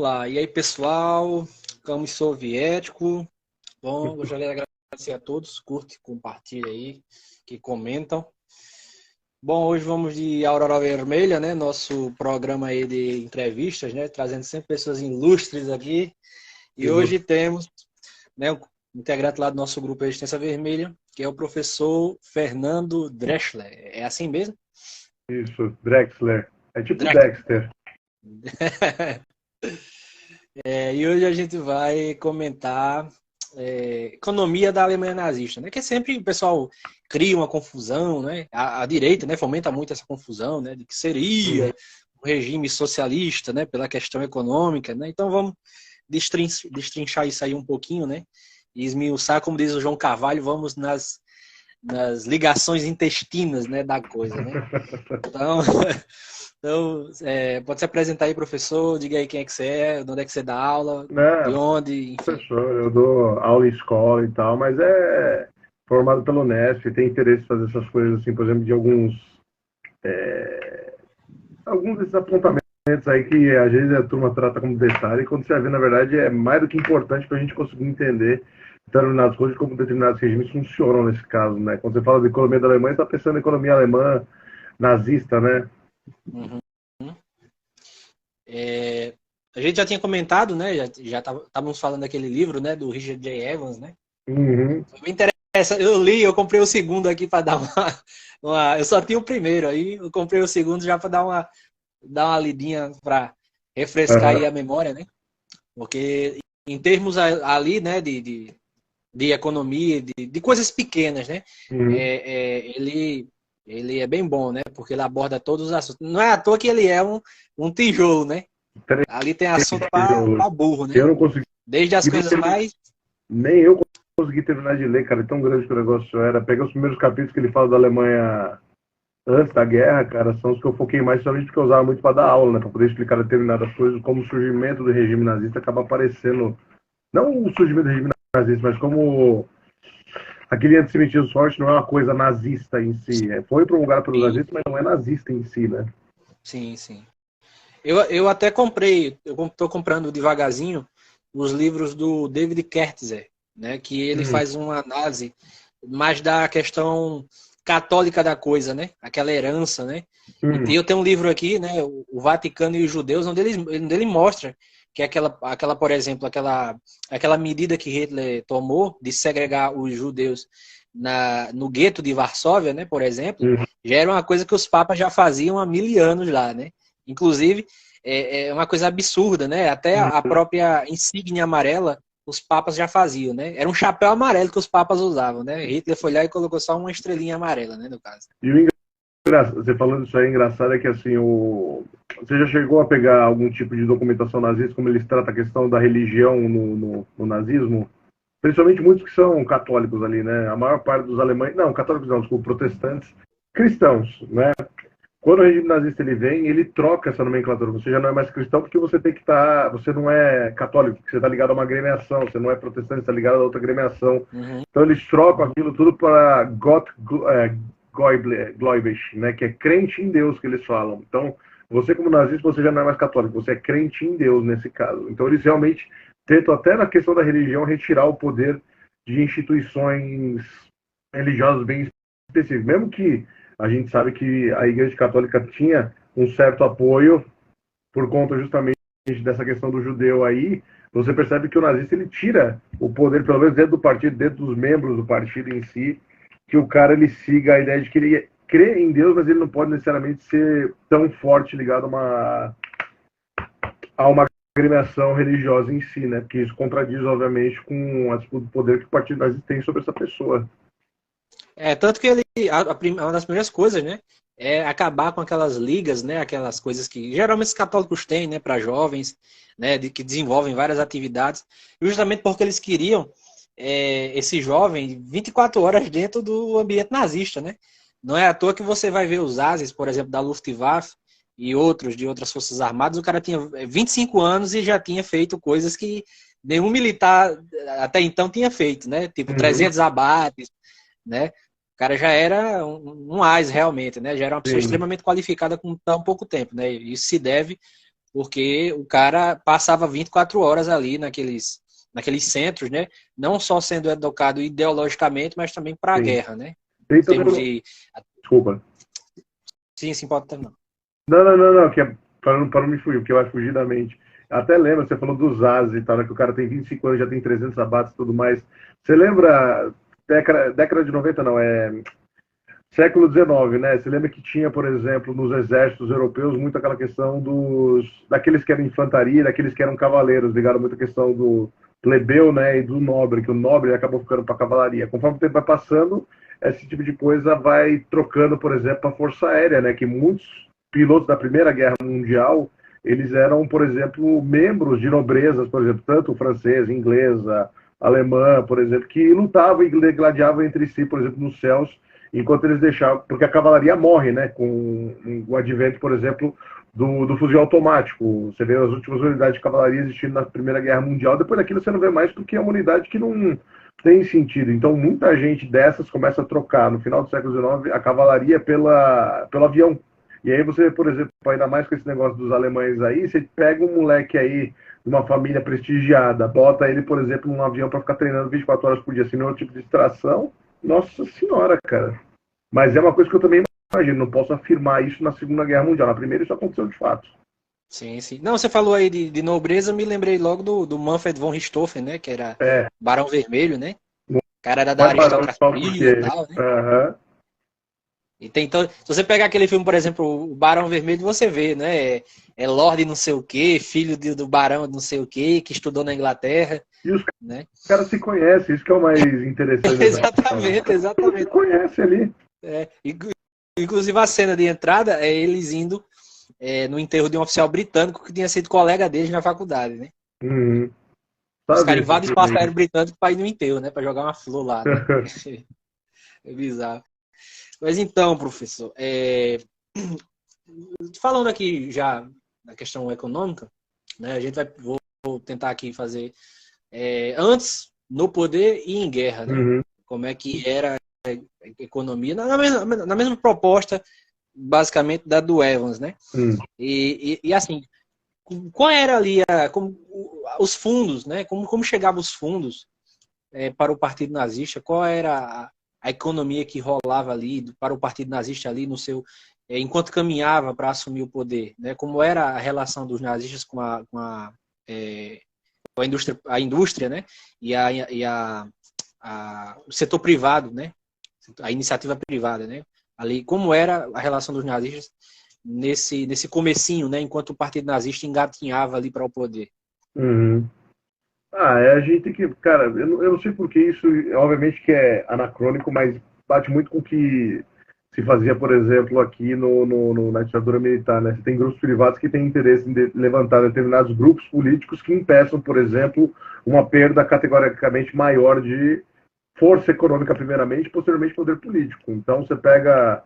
Olá, e aí pessoal, Camus Soviético. Bom, gostaria de agradecer a todos, curte, compartilha aí, que comentam. Bom, hoje vamos de Aurora Vermelha, né? Nosso programa aí de entrevistas, né? Trazendo sempre pessoas ilustres aqui. E hoje Ilustre. temos, né, um integrante lá do nosso grupo Resistência Vermelha, que é o professor Fernando Drechsler. É assim mesmo? Isso, Drexler. É tipo Drechsler. Dexter. E hoje a gente vai comentar economia da Alemanha nazista, né? Que sempre o pessoal cria uma confusão, né? A direita, né, fomenta muito essa confusão, né? De que Uhum. seria um regime socialista, né? Pela questão econômica, né? Então vamos destrinchar isso aí um pouquinho, né? E esmiuçar, como diz o João Carvalho, vamos nas ligações intestinas, né, da coisa, né? Então, pode se apresentar aí, professor, diga aí quem é que você é, de onde é que você dá aula, de Né, onde, enfim. professor, eu dou aula em escola e tal, mas é formado pelo Unesp, tem interesse em fazer essas coisas, assim, por exemplo, de alguns desses apontamentos aí que às vezes a turma trata como detalhe, e quando você vai ver, na verdade, é mais do que importante para a gente conseguir entender determinadas coisas, como determinados regimes funcionam nesse caso, né? Quando você fala de economia da Alemanha, você está pensando em economia alemã nazista, né? Uhum. A gente já tinha comentado, né? Já estávamos falando daquele livro, né? Do Richard J. Evans, né? Uhum. Foi bem interessante. Eu li, eu comprei o segundo aqui para dar eu só tinha o primeiro, aí eu comprei o segundo já para dar uma lidinha para refrescar Uhum. aí a memória, né? Porque em termos ali, né? De economia, de coisas pequenas, né? Uhum. Ele é bem bom, né? Porque ele aborda todos os assuntos. Não é à toa que ele é um tijolo, né? Ali tem assunto para Tijolo. burro, né? Eu não consegui Desde as nem, coisas mais. nem eu consegui terminar de ler, cara, é tão grande que o negócio era. Pega os primeiros capítulos que ele fala da Alemanha antes da guerra, cara, são os que eu foquei mais somente porque eu usava muito para dar aula, né, para poder explicar determinadas coisas, como o surgimento do regime nazista acaba aparecendo, não o surgimento do regime nazista, mas como aquele antissemitismo forte não é uma coisa nazista em si, foi promulgado pelos Sim, nazistas, mas não é nazista em si, né? sim, sim. Eu até comprei, eu estou comprando devagarzinho os livros do David Kertzer, né? Que ele Hum. faz uma análise mais da questão católica da coisa, né? Aquela herança, né? E Hum. eu tenho um livro aqui, né? O Vaticano e os Judeus, onde ele mostra que por exemplo, aquela medida que Hitler tomou de segregar os judeus no gueto de Varsóvia, né? Por exemplo, Hum. já era uma coisa que os papas já faziam há 1000 anos lá, né? Inclusive, é uma coisa absurda, né? Até Hum. a própria insígnia amarela, os papas já faziam, né? Era um chapéu amarelo que os papas usavam, né? Hitler foi lá e colocou só uma estrelinha amarela, né, no caso. E o você falando isso aí, engraçado é que assim, você já chegou a pegar algum tipo de documentação nazista, como eles tratam a questão da religião no nazismo? Principalmente muitos que são católicos ali, né? A maior parte dos alemães, não, católicos não, desculpa, protestantes, cristãos, né? Quando o regime nazista ele vem, ele troca essa nomenclatura. Você já não é mais cristão porque você tem que estar, você não é católico, porque você está ligado a uma agremiação, você não é protestante, está ligado a outra agremiação. Uhum. Então eles trocam aquilo tudo para Gott Gläubig, né? Que é crente em Deus que eles falam. Então você como nazista você já não é mais católico, você é crente em Deus nesse caso. Então eles realmente tentam até na questão da religião retirar o poder de instituições religiosas bem específicas, mesmo que a gente sabe que a Igreja Católica tinha um certo apoio por conta justamente dessa questão do judeu aí. Você percebe que o nazista ele tira o poder, pelo menos dentro do partido, dentro dos membros do partido em si, que o cara ele siga a ideia de que ele crê em Deus, mas ele não pode necessariamente ser tão forte ligado a uma agremiação religiosa em si, né? Porque isso contradiz, obviamente, com a disputa do poder que o partido nazista tem sobre essa pessoa. Tanto que uma das primeiras coisas, né, é acabar com aquelas ligas, né, aquelas coisas que geralmente os católicos têm, né, para jovens, né, que desenvolvem várias atividades, justamente porque eles queriam esse jovem 24 horas dentro do ambiente nazista, né? Não é à toa que você vai ver os ases, por exemplo, da Luftwaffe e outros de outras forças armadas, o cara tinha 25 anos e já tinha feito coisas que nenhum militar até então tinha feito, né? Tipo Uhum. 300 abates, né? O cara já era um AIS realmente, né? Já era uma pessoa Sim. extremamente qualificada com tão pouco tempo, né? Isso se deve porque o cara passava 24 horas ali naqueles centros, né? Não só sendo educado ideologicamente, mas também para a Sim. guerra, né? Tem Em termos também... de... Desculpa. Sim, pode terminar. Não, que é para não me fugir, porque vai fugir da mente. Até lembra, você falou dos As e tal, né, que o cara tem 25 anos, já tem 300 abates e tudo mais. Você lembra, década de 90 não, século XIX, né? Você lembra que tinha, por exemplo, nos exércitos europeus, muito aquela questão daqueles que eram infantaria, daqueles que eram cavaleiros, ligaram muito a questão do plebeu, né, e do nobre, que o nobre acabou ficando para a cavalaria. Conforme o tempo vai passando, esse tipo de coisa vai trocando, por exemplo, a Força Aérea, né, que muitos pilotos da Primeira Guerra Mundial, eles eram, por exemplo, membros de nobrezas, por exemplo, tanto francesa, inglesa, alemã, por exemplo, que lutavam e gladiavam entre si, por exemplo, nos céus, enquanto eles deixavam, porque a cavalaria morre, né, com o advento, por exemplo, do fuzil automático. Você vê as últimas unidades de cavalaria existindo na Primeira Guerra Mundial, depois daquilo você não vê mais porque é uma unidade que não tem sentido. Então, muita gente dessas começa a trocar, no final do século XIX, a cavalaria pelo avião. E aí você, por exemplo, ainda mais com esse negócio dos alemães aí, você pega um moleque aí de uma família prestigiada, bota ele, por exemplo, num avião para ficar treinando 24 horas por dia, sem nenhum tipo de distração. Nossa senhora, cara. Mas é uma coisa que eu também imagino, não posso afirmar isso na Segunda Guerra Mundial. Na primeira isso aconteceu de fato. Sim, sim. Não, você falou aí de nobreza, eu me lembrei logo do Manfred von Richthofen, né? Que era Barão Vermelho, né? O cara era da aristocracia e tal, né? Uhum. E tem então, se você pegar aquele filme, por exemplo, o Barão Vermelho, você vê, né? É Lorde não sei o quê, filho do Barão não sei o quê, que estudou na Inglaterra. E os né? caras se conhecem, isso que é o mais interessante. Exatamente. Se conhece ali. Inclusive a cena de entrada é eles indo no enterro de um oficial britânico que tinha sido colega deles na faculdade, né? Uhum. Os caras invadem o espaço aéreo britânico para ir no enterro, né? Para jogar uma flor lá, né? É bizarro. Mas então, professor, falando aqui já da questão econômica, né? A gente vou tentar aqui fazer antes, no poder e em guerra, né? Uhum. Como é que era a economia, na mesma proposta, basicamente, da do Evans, né? E assim, qual era ali os fundos, né? Como chegavam os fundos para o Partido Nazista? Qual era a economia que rolava ali para o Partido Nazista ali no seu enquanto caminhava para assumir o poder, né? Como era a relação dos nazistas com a indústria, né? E o setor privado, né? A iniciativa privada, né? Ali, como era a relação dos nazistas nesse comecinho, né? Enquanto o Partido Nazista engatinhava ali para o poder. Uhum. A gente tem que... Cara, eu não sei porque isso, obviamente que é anacrônico, mas bate muito com o que se fazia, por exemplo, aqui na ditadura militar, né? Você tem grupos privados que têm interesse em levantar determinados grupos políticos que impeçam, por exemplo, uma perda categoricamente maior de força econômica primeiramente, posteriormente poder político. Então você pega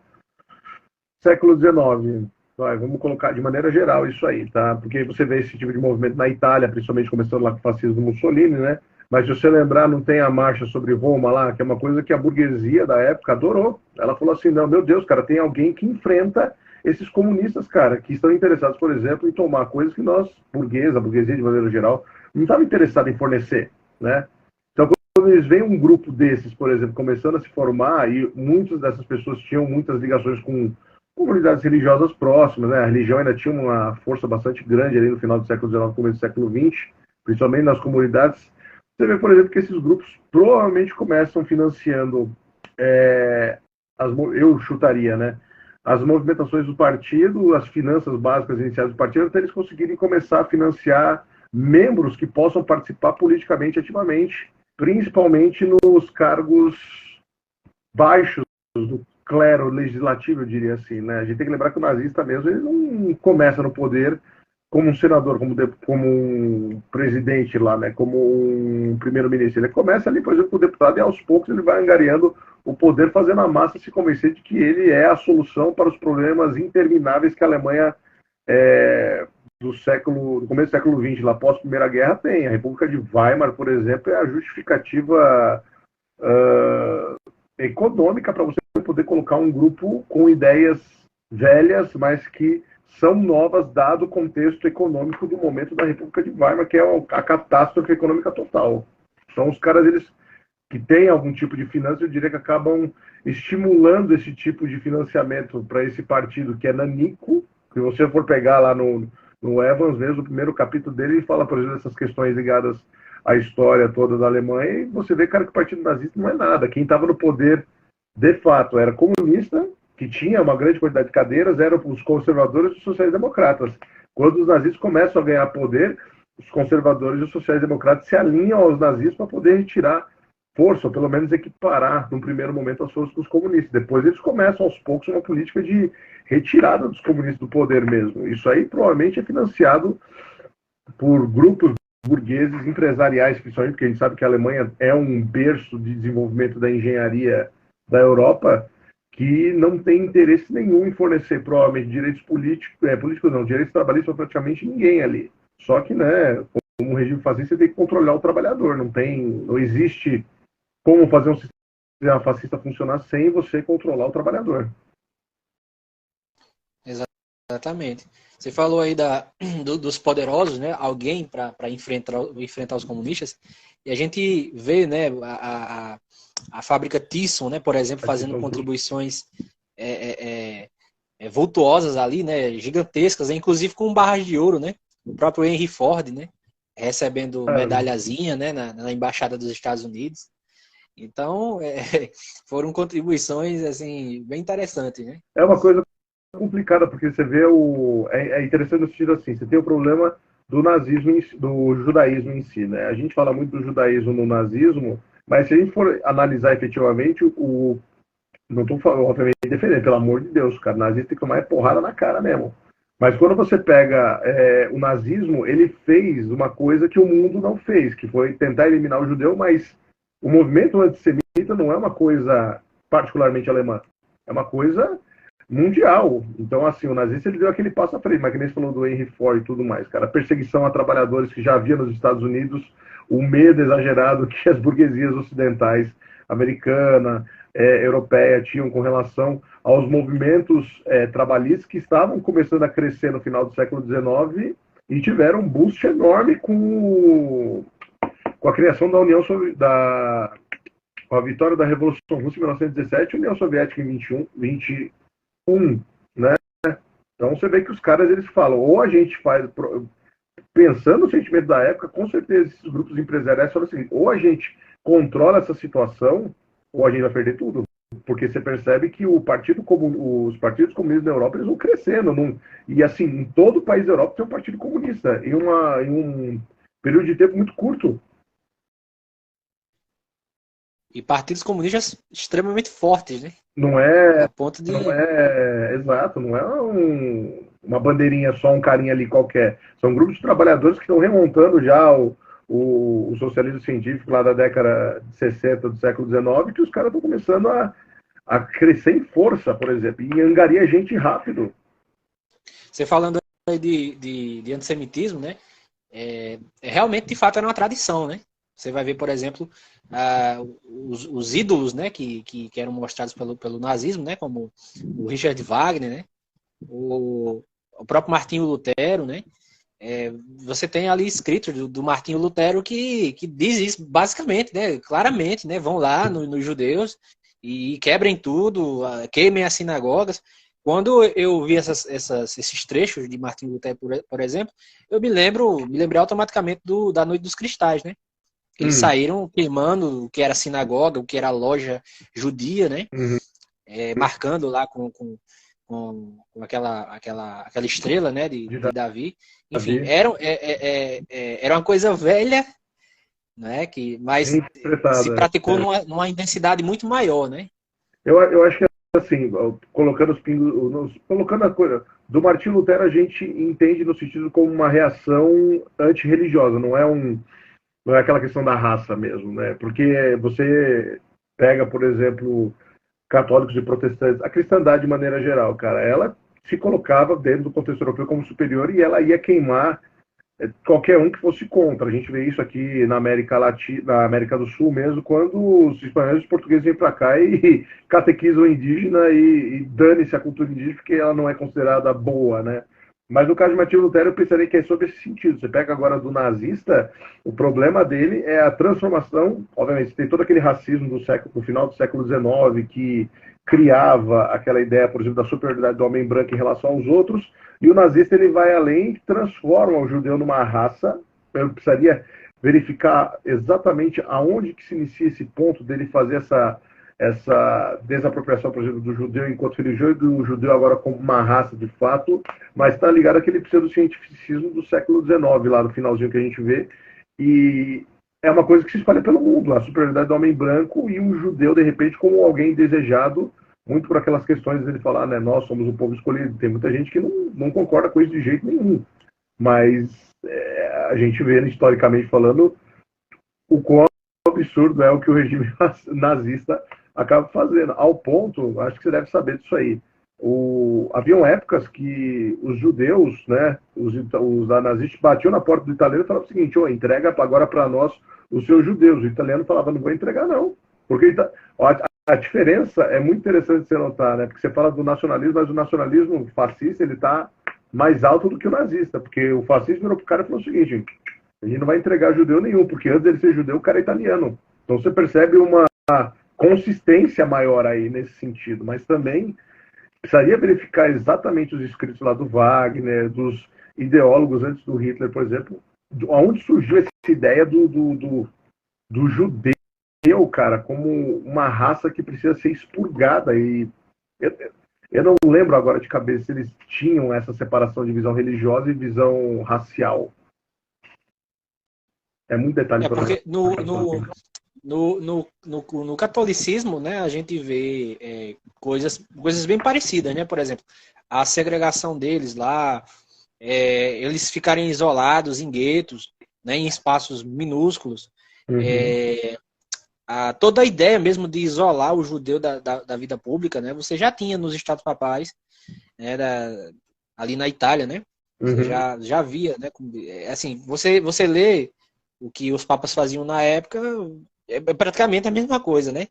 século XIX, vamos colocar de maneira geral isso aí, tá? Porque você vê esse tipo de movimento na Itália, principalmente começando lá com o fascismo do Mussolini, né? Mas se você lembrar, não tem a marcha sobre Roma lá, que é uma coisa que a burguesia da época adorou. Ela falou assim, não, meu Deus, cara, tem alguém que enfrenta esses comunistas, cara, que estão interessados, por exemplo, em tomar coisas que nós, a burguesia de maneira geral, não estava interessada em fornecer, né? Então, quando eles veem um grupo desses, por exemplo, começando a se formar, e muitas dessas pessoas tinham muitas ligações com comunidades religiosas próximas, né? A religião ainda tinha uma força bastante grande ali no final do século XIX, começo do século XX, principalmente nas comunidades. Você vê, por exemplo, que esses grupos provavelmente começam financiando, eu chutaria, né? As movimentações do partido, as finanças básicas iniciais do partido, até eles conseguirem começar a financiar membros que possam participar politicamente ativamente, principalmente nos cargos baixos do clero legislativo, eu diria assim, né? A gente tem que lembrar que o nazista mesmo, ele não começa no poder como um senador, como um presidente lá, né? Como um primeiro-ministro. Ele começa ali, por exemplo, com o deputado e aos poucos ele vai angariando o poder, fazendo a massa se convencer de que ele é a solução para os problemas intermináveis que a Alemanha do começo do século XX, lá após a Primeira Guerra, tem. A República de Weimar, por exemplo, é a justificativa econômica para você poder colocar um grupo com ideias velhas, mas que são novas dado o contexto econômico do momento da República de Weimar, que é a catástrofe econômica total. São os caras, eles que têm algum tipo de finanças, eu diria que acabam estimulando esse tipo de financiamento para esse partido que é nanico. Se você for pegar lá no Evans mesmo, o primeiro capítulo dele, ele fala, por exemplo, dessas questões ligadas à história toda da Alemanha, e você vê, cara, que o partido nazista não é nada. Quem estava no poder, de fato, era comunista, que tinha uma grande quantidade de cadeiras, eram os conservadores e os sociais-democratas. Quando os nazistas começam a ganhar poder, os conservadores e os sociais-democratas se alinham aos nazistas para poder retirar força, ou pelo menos equiparar, num primeiro momento, as forças dos comunistas. Depois eles começam, aos poucos, uma política de retirada dos comunistas do poder mesmo. Isso aí provavelmente é financiado por grupos burgueses empresariais, principalmente porque a gente sabe que a Alemanha é um berço de desenvolvimento da engenharia da Europa, que não tem interesse nenhum em fornecer, provavelmente, direitos políticos não, direitos trabalhistas para praticamente ninguém ali. Só que, né, como um regime fascista, você tem que controlar o trabalhador, não existe como fazer um sistema fascista funcionar sem você controlar o trabalhador. Exatamente. Você falou aí dos poderosos, né? Alguém para enfrentar os comunistas. E a gente vê, né, a fábrica Thyssen, né, por exemplo, fazendo contribuições vultuosas ali, né, gigantescas, né, inclusive com barras de ouro, né? O próprio Henry Ford, né, recebendo medalhazinha, né, na embaixada dos Estados Unidos. Então, foram contribuições assim bem interessantes, né? É uma coisa complicada, porque você vê é interessante no sentido assim, você tem o problema do nazismo, do judaísmo em si, né? A gente fala muito do judaísmo no nazismo, mas se a gente for analisar efetivamente, não estou falando, obviamente, defendendo, pelo amor de Deus, cara, o nazista tem que tomar porrada na cara mesmo. Mas quando você pega o nazismo, ele fez uma coisa que o mundo não fez, que foi tentar eliminar o judeu, mas o movimento antissemita não é uma coisa particularmente alemã, é uma coisa mundial. Então, assim, o nazista ele deu aquele passo à frente, mas que nem você falou do Henry Ford e tudo mais, cara. A perseguição a trabalhadores que já havia nos Estados Unidos, o medo exagerado que as burguesias ocidentais, americana, europeia, tinham com relação aos movimentos trabalhistas que estavam começando a crescer no final do século XIX e tiveram um boost enorme com a criação da União Soviética, com a vitória da Revolução Russa em 1917 e a União Soviética em 21, né? Então você vê que os caras eles falam, ou a gente faz, pensando no sentimento da época, com certeza esses grupos empresariais falam assim, ou a gente controla essa situação, ou a gente vai perder tudo. Porque você percebe que os partidos comunistas da Europa eles vão crescendo. E assim, em todo o país da Europa tem um partido comunista, em um período de tempo muito curto. E partidos comunistas extremamente fortes, né? Não é, a ponto de... exato, não é uma bandeirinha só, um carinha ali qualquer. São grupos de trabalhadores que estão remontando já o socialismo científico lá da década de 60 do século XIX, que os caras estão começando a crescer em força, por exemplo, e angaria gente rápido. Você falando aí de antissemitismo, né? Realmente, de fato, era uma tradição, né? Você vai ver, por exemplo, os ídolos, né, que eram mostrados pelo nazismo, né, como o Richard Wagner, né, o próprio Martinho Lutero, né, você tem ali escritos do Martinho Lutero que diz isso basicamente, né, claramente, né, vão lá nos judeus e quebrem tudo, queimem as sinagogas. Quando eu vi esses trechos de Martinho Lutero, por exemplo, eu me lembrei automaticamente da Noite dos Cristais, né? Eles saíram queimando o que era sinagoga, o que era loja judia, né? Marcando lá com aquela estrela, né? De Davi. Enfim, era uma coisa velha, né? Mas se praticou numa intensidade muito maior, né? Eu acho que assim, colocando os pingos, colocando a coisa do Martinho Lutero, a gente entende no sentido como uma reação antirreligiosa, não é aquela questão da raça mesmo, né? Porque você pega, por exemplo, católicos e protestantes, a cristandade de maneira geral, cara, ela se colocava dentro do contexto europeu como superior e ela ia queimar qualquer um que fosse contra. A gente vê isso aqui na América Latina, na América do Sul mesmo, quando os espanhóis e os portugueses vêm para cá e catequizam o indígena e dane-se a cultura indígena porque ela não é considerada boa, né? Mas no caso de Martinho Lutero, eu pensaria que é sobre esse sentido. Você pega agora do nazista, o problema dele é a transformação. Obviamente, tem todo aquele racismo do final do século XIX, que criava aquela ideia, por exemplo, da superioridade do homem branco em relação aos outros. E o nazista ele vai além e transforma o judeu numa raça. Eu precisaria verificar exatamente aonde que se inicia esse ponto dele fazer essa desapropriação, por exemplo, do judeu enquanto religião e do judeu agora como uma raça de fato, mas está ligado àquele pseudocientificismo do século XIX, lá no finalzinho que a gente vê, e é uma coisa que se espalha pelo mundo, a superioridade do homem branco e o judeu, de repente, como alguém desejado, muito por aquelas questões dele falar, né, nós somos o povo escolhido. Tem muita gente que não concorda com isso de jeito nenhum, mas a gente vê, historicamente falando, o quão absurdo é o que o regime nazista acaba fazendo. Ao ponto, acho que você deve saber disso aí, haviam épocas que os judeus, né, os nazistas batiam na porta do italiano e falavam o seguinte: entrega agora para nós os seus judeus. O italiano falava, não vou entregar não. Porque a diferença é muito interessante de você notar, né? Porque você fala do nacionalismo, mas o nacionalismo fascista ele está mais alto do que o nazista, porque o fascismo virou pro cara e falou o seguinte: a gente não vai entregar judeu nenhum, porque antes dele ser judeu, o cara é italiano. Então você percebe uma consistência maior aí nesse sentido, mas também precisaria verificar exatamente os escritos lá do Wagner, dos ideólogos antes do Hitler, por exemplo, onde surgiu essa ideia do judeu, cara, como uma raça que precisa ser expurgada. E eu não lembro agora de cabeça se eles tinham essa separação de visão religiosa e visão racial. É muito detalhe. Porque no catolicismo, né, a gente vê coisas bem parecidas, né? Por exemplo, a segregação deles lá, eles ficarem isolados em guetos, né, em espaços minúsculos. Uhum. Toda a ideia mesmo de isolar o judeu da vida pública, né? Você já tinha nos Estados Papais, né, ali na Itália, né? Você já via, né? Assim, você lê o que os papas faziam na época, é praticamente a mesma coisa, né?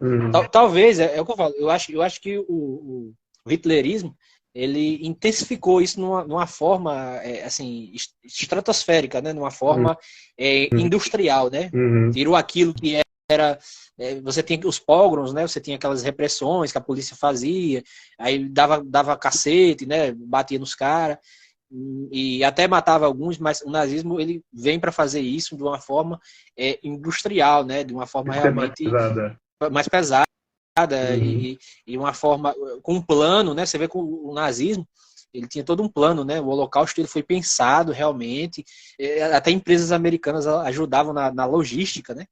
Talvez, é o que eu falo, eu acho que o hitlerismo, ele intensificou isso numa forma, assim, estratosférica, né? Numa forma industrial, né? Tirou aquilo que era... você tinha os pogroms, né? Você tinha aquelas repressões que a polícia fazia, aí dava cacete, né? Batia nos caras, e até matava alguns, mas o nazismo ele vem para fazer isso de uma forma industrial, né? De uma forma realmente mais pesada e uma forma com um plano, né? Você vê que o nazismo ele tinha todo um plano, né? O Holocausto ele foi pensado realmente, até empresas americanas ajudavam na logística, né?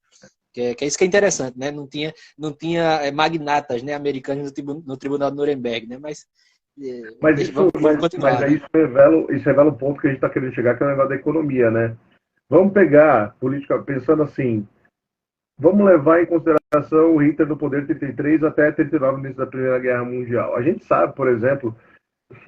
Que é isso que é interessante, né? Não tinha magnatas, né, americanos no Tribunal de Nuremberg, né? Mas aí isso revela o ponto que a gente está querendo chegar, que é o negócio da economia, né? Vamos pegar política, pensando assim, vamos levar em consideração o Hitler no poder de 33 até 39, no início da Primeira Guerra Mundial. A gente sabe, por exemplo,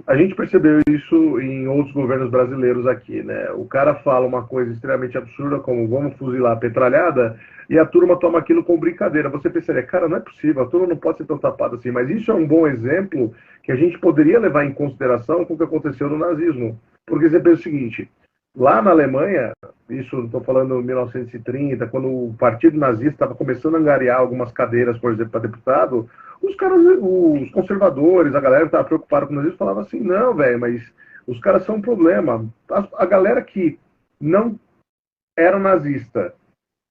a gente percebeu isso em outros governos brasileiros aqui, né? O cara fala uma coisa extremamente absurda, como vamos fuzilar a petralhada, e a turma toma aquilo como brincadeira. Você pensaria, cara, não é possível, a turma não pode ser tão tapada assim. Mas isso é um bom exemplo que a gente poderia levar em consideração com o que aconteceu no nazismo. Porque você pensa o seguinte, lá na Alemanha, isso estou falando em 1930, quando o partido nazista estava começando a angariar algumas cadeiras, por exemplo, para deputado, os caras, os conservadores, a galera que estava preocupada com o nazismo, falava assim, não, velho, mas os caras são um problema. A galera que não era nazista,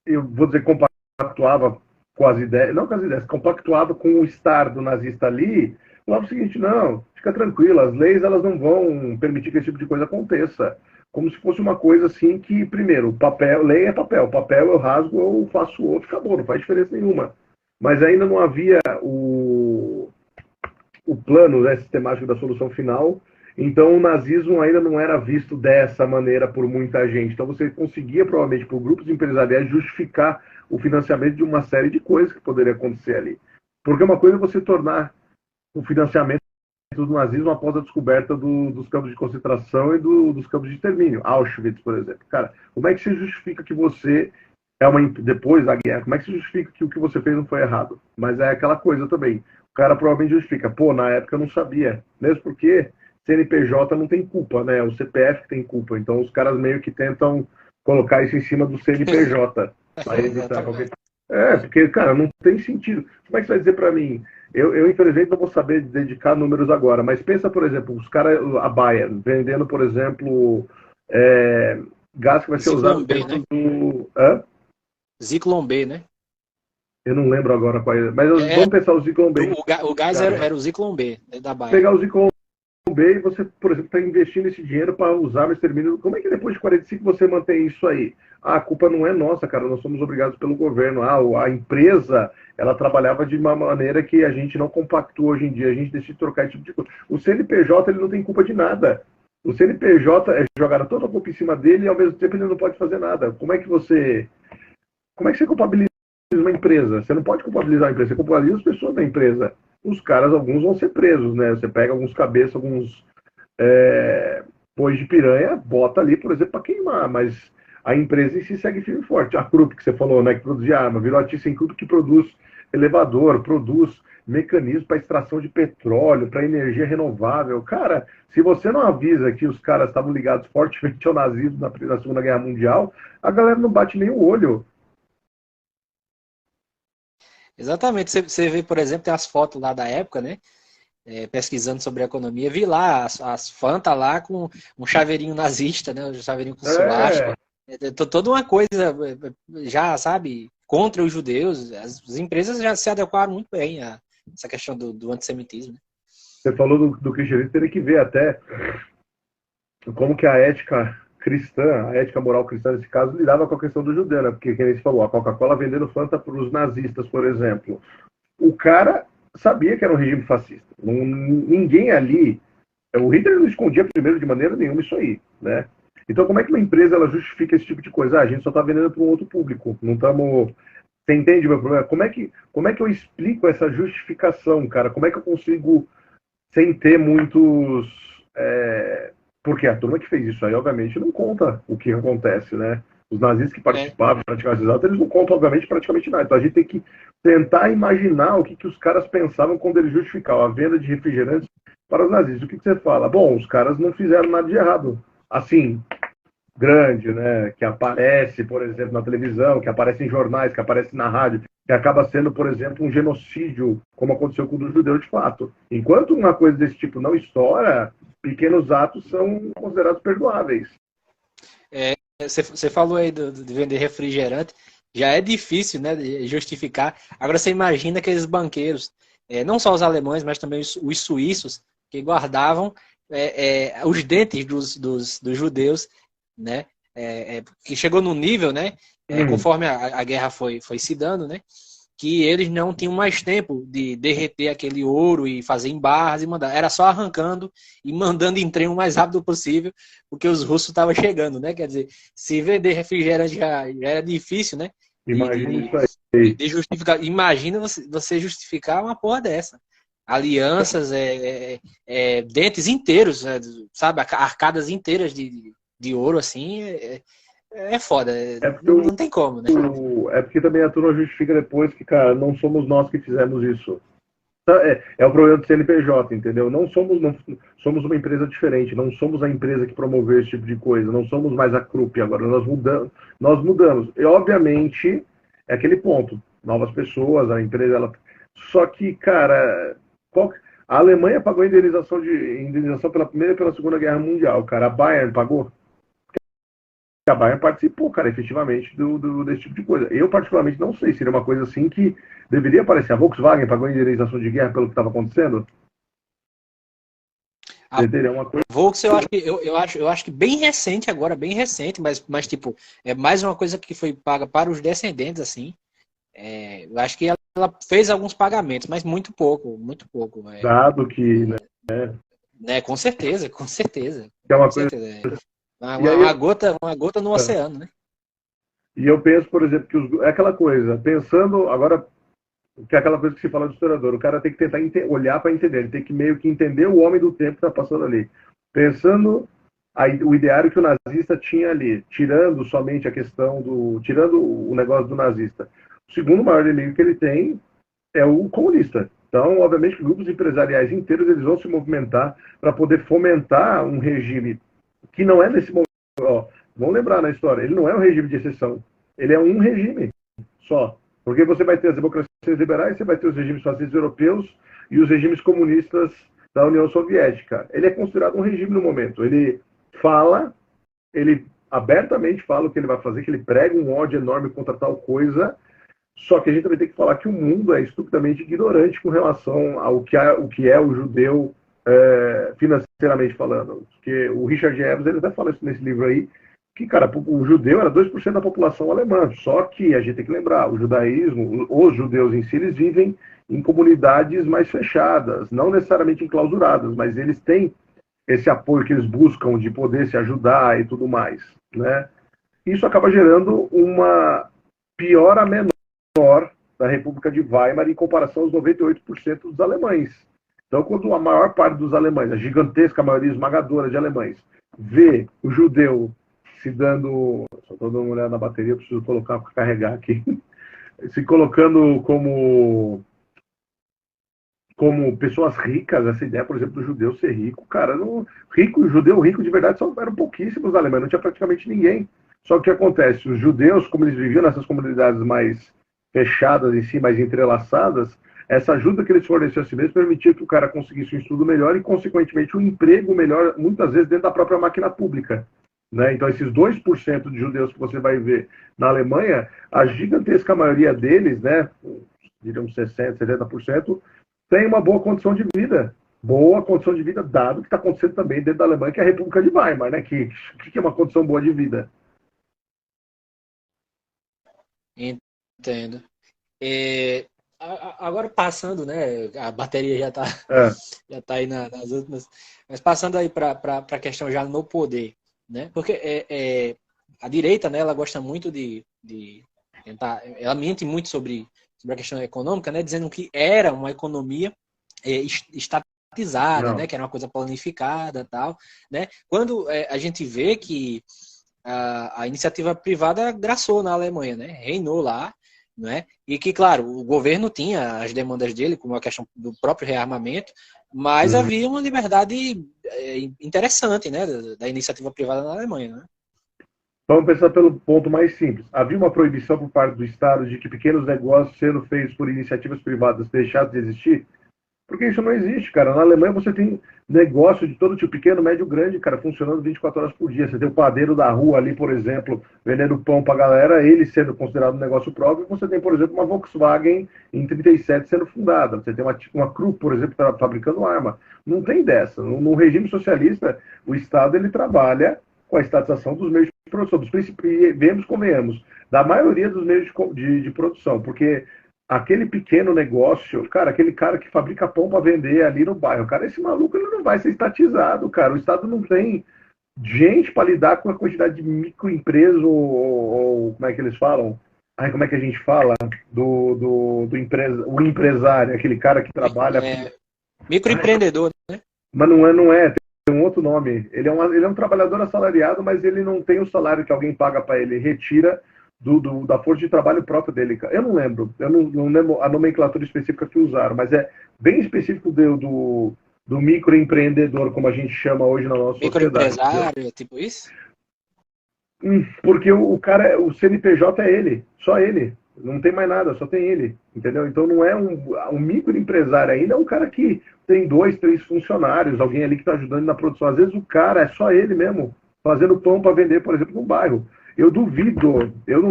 eu vou dizer, compactuava com as ideias, não com as ideias, compactuava com o estar do nazista ali, falava o seguinte, não, fica tranquilo, as leis elas não vão permitir que esse tipo de coisa aconteça. Como se fosse uma coisa assim que, primeiro, lei é papel eu rasgo ou faço outro, acabou, não faz diferença nenhuma. Mas ainda não havia o plano, né, sistemático da solução final, então o nazismo ainda não era visto dessa maneira por muita gente. Então você conseguia, provavelmente, por grupos empresariais, justificar o financiamento de uma série de coisas que poderia acontecer ali. Porque uma coisa é você tornar o financiamento do nazismo após a descoberta dos campos de concentração e dos campos de extermínio. Auschwitz, por exemplo. Cara, como é que você justifica que você depois da guerra, como é que você justifica que o que você fez não foi errado? Mas é aquela coisa também. O cara provavelmente justifica, pô, na época eu não sabia. Mesmo porque CNPJ não tem culpa, né? O CPF que tem culpa. Então os caras meio que tentam colocar isso em cima do CNPJ para evitar qualquer. Porque, cara, não tem sentido. Como é que você vai dizer para mim? Eu, infelizmente, não vou saber dedicar números agora, mas pensa, por exemplo, os caras, a Bayer, vendendo, por exemplo, gás que vai ser usado Zyklon B, dentro né? do. Hã? Zyklon B, né? Eu não lembro agora qual é. Mas É, vamos pensar o Zyklon B. o gás Cara, era o Zyklon B, da Bayer. pegar o Zyklon B e você, por exemplo, está investindo esse dinheiro para usar no extermínio. Como é que depois de 45 você mantém isso aí? A culpa não é nossa, cara. Nós somos obrigados pelo governo. A empresa, ela trabalhava de uma maneira que a gente não compactua hoje em dia. A gente decide trocar esse tipo de coisa. O CNPJ, ele não tem culpa de nada. O CNPJ é jogar toda a culpa em cima dele e, ao mesmo tempo, ele não pode fazer nada. Como é que você culpabiliza uma empresa? Você não pode culpabilizar a empresa, você culpabiliza as pessoas da empresa. Os caras, alguns vão ser presos, né? Você pega alguns cabeças, alguns bois de piranha, bota ali, por exemplo, para queimar, mas a empresa em si segue firme e forte. A Krupp, que você falou, né, que produz arma, virou a ThyssenKrupp que produz elevador, produz mecanismo para extração de petróleo, para energia renovável. Cara, se você não avisa que os caras estavam ligados fortemente ao nazismo na Segunda Guerra Mundial, a galera não bate nem o olho. Exatamente. Você vê, por exemplo, tem as fotos lá da época, né? Pesquisando sobre economia, vi lá as Fanta lá com um chaveirinho nazista, né? Um chaveirinho com suástica. Toda uma coisa já, sabe, contra os judeus. As empresas já se adequaram muito bem a essa questão do antissemitismo. Você falou do cristianismo, teria que ver até como que a ética cristã, a ética moral cristã nesse caso, lidava com a questão do judeu, né? Porque, como você falou, a Coca-Cola vendendo Fanta para os nazistas, por exemplo. O cara sabia que era um regime fascista. Ninguém ali... O Hitler não escondia primeiro de maneira nenhuma isso aí, né? Então, como é que uma empresa ela justifica esse tipo de coisa? A gente só está vendendo para um outro público. Não estamos... Você entende o meu problema? Como é que eu explico essa justificação, cara? Como é que eu consigo, sem ter muitos... Porque a turma que fez isso aí, obviamente, não conta o que acontece, né? Os nazistas que participavam, praticavam esses atos, eles não contam, obviamente, praticamente nada. Então a gente tem que tentar imaginar o que os caras pensavam quando eles justificavam a venda de refrigerantes para os nazistas. O que você fala? Bom, os caras não fizeram nada de errado. Assim, grande, né? Que aparece, por exemplo, na televisão, que aparece em jornais, que aparece na rádio, que acaba sendo, por exemplo, um genocídio, como aconteceu com o do judeu de fato. Enquanto uma coisa desse tipo não estoura, pequenos atos são considerados perdoáveis. Você falou aí de vender refrigerante, já é difícil, né, de justificar. Agora você imagina aqueles banqueiros, não só os alemães, mas também os suíços, que guardavam os dentes dos judeus, né, que chegou num nível, né, conforme a guerra foi se dando, né, que eles não tinham mais tempo de derreter aquele ouro e fazer em barras e mandar. Era só arrancando e mandando em trem o mais rápido possível, porque os russos estavam chegando, né? Quer dizer, se vender refrigerante já era difícil, né? Imagina isso aí. De justificar. Imagina você justificar uma porra dessa. Alianças, dentes inteiros, sabe? Arcadas inteiras de ouro, assim, foda. Não tem como, né? É porque também a turma justifica depois que, cara, não somos nós que fizemos isso. É o problema do CNPJ, entendeu? Não somos uma empresa diferente, não somos a empresa que promoveu esse tipo de coisa, não somos mais a Krupp agora, nós mudamos. E, obviamente, é aquele ponto, novas pessoas, a empresa, ela... Só que, cara, a Alemanha pagou indenização pela Primeira e pela Segunda Guerra Mundial, cara. A Bayern pagou? A Bayern participou, cara, efetivamente, desse tipo de coisa. Eu, particularmente, não sei. Seria uma coisa assim que deveria aparecer. A Volkswagen pagou indenização de guerra pelo que estava acontecendo? Seria uma coisa... Volks, eu acho que bem recente agora, bem recente, mas tipo, é mais uma coisa que foi paga para os descendentes, assim. Eu acho que ela fez alguns pagamentos, mas muito pouco, muito pouco. Dado que, né? Com certeza, com certeza. É uma coisa... Uma gota no oceano, né? E eu penso, por exemplo, que é aquela coisa, pensando agora, que é aquela coisa que se fala do historiador, o cara tem que tentar olhar para entender, ele tem que meio que entender o homem do tempo que está passando ali. Pensando o ideário que o nazista tinha ali, tirando somente a questão tirando o negócio do nazista. O segundo maior inimigo que ele tem é o comunista. Então, obviamente, grupos empresariais inteiros eles vão se movimentar para poder fomentar um regime que não é nesse momento. Ó, vamos lembrar na história, ele não é um regime de exceção. Ele é um regime só. Porque você vai ter as democracias liberais, você vai ter os regimes fascistas europeus e os regimes comunistas da União Soviética. Ele é considerado um regime no momento. Ele fala, ele abertamente fala o que ele vai fazer, que ele prega um ódio enorme contra tal coisa. Só que a gente também tem que falar que o mundo é estupidamente ignorante com relação ao que é o judeu financeiramente falando. Porque o Richard Evans, ele até fala isso nesse livro aí, que, cara, o judeu era 2% da população alemã. Só que a gente tem que lembrar, o judaísmo, os judeus em si, eles vivem em comunidades mais fechadas, não necessariamente enclausuradas, mas eles têm esse apoio que eles buscam de poder se ajudar e tudo mais, né? Isso acaba gerando uma piora menor da República de Weimar em comparação aos 98% dos alemães. Então, quando a maior parte dos alemães, a gigantesca maioria esmagadora de alemães, vê o judeu se dando... Só estou dando uma olhada na bateria, eu preciso colocar para carregar aqui. Se colocando como pessoas ricas, essa ideia, por exemplo, do judeu ser rico, cara, judeu rico de verdade eram pouquíssimos alemães, não tinha praticamente ninguém. Só que o que acontece? Os judeus, como eles viviam nessas comunidades mais fechadas em si, mais entrelaçadas, essa ajuda que eles forneciam a si mesmos permitia que o cara conseguisse um estudo melhor e, consequentemente, um emprego melhor, muitas vezes dentro da própria máquina pública. Né? Então, esses 2% de judeus que você vai ver na Alemanha, a gigantesca maioria deles, né, digamos 60%, 70%, tem uma boa condição de vida. Boa condição de vida, dado que está acontecendo também dentro da Alemanha, que é a República de Weimar, né? Que é uma condição boa de vida. Entendo. Agora passando, né? A bateria já tá aí nas últimas. Mas passando aí para a questão já no poder, né? Porque a direita, né? Ela gosta muito de tentar. Ela mente muito sobre a questão econômica, né? Dizendo que era uma economia estatizada, né? Que era uma coisa planificada, tal, né? Quando a gente vê que a iniciativa privada graçou na Alemanha, né? Reinou lá. Né? E que, claro, o governo tinha as demandas dele, como a questão do próprio rearmamento, mas havia uma liberdade interessante, né, da iniciativa privada na Alemanha. Né? Vamos pensar pelo ponto mais simples. Havia uma proibição por parte do Estado de que pequenos negócios sendo feitos por iniciativas privadas deixassem de existir? Porque isso não existe, cara. Na Alemanha você tem negócio de todo tipo, pequeno, médio, grande, cara, funcionando 24 horas por dia. Você tem o padeiro da rua ali, por exemplo, vendendo pão pra galera, ele sendo considerado um negócio próprio. E você tem, por exemplo, uma Volkswagen em 37 sendo fundada. Você tem uma Krupp, por exemplo, fabricando arma. Não tem dessa. No regime socialista, o Estado ele trabalha com a estatização dos meios de produção, dos principais, convenhamos, da maioria dos meios de produção, porque aquele pequeno negócio, cara, aquele cara que fabrica pão para vender ali no bairro, cara, esse maluco ele não vai ser estatizado, cara. O Estado não tem gente para lidar com a quantidade de microempresas ou como é que eles falam? Ai, como é que a gente fala? O empresário, aquele cara que trabalha... Microempreendedor, né? Mas não é, tem um outro nome. Ele é um trabalhador assalariado, mas ele não tem o salário que alguém paga para ele, retira da força de trabalho própria dele. Eu não lembro a nomenclatura específica que usaram, mas é bem específico do microempreendedor, como a gente chama hoje na nossa sociedade. Microempresário, tipo isso? Porque o cara, o CNPJ é ele, só ele. Não tem mais nada, só tem ele, entendeu? Então não é um microempresário ainda, é um cara que tem 2, 3 funcionários, alguém ali que está ajudando na produção. Às vezes o cara é só ele mesmo, fazendo pão para vender, por exemplo, no bairro. Eu duvido, eu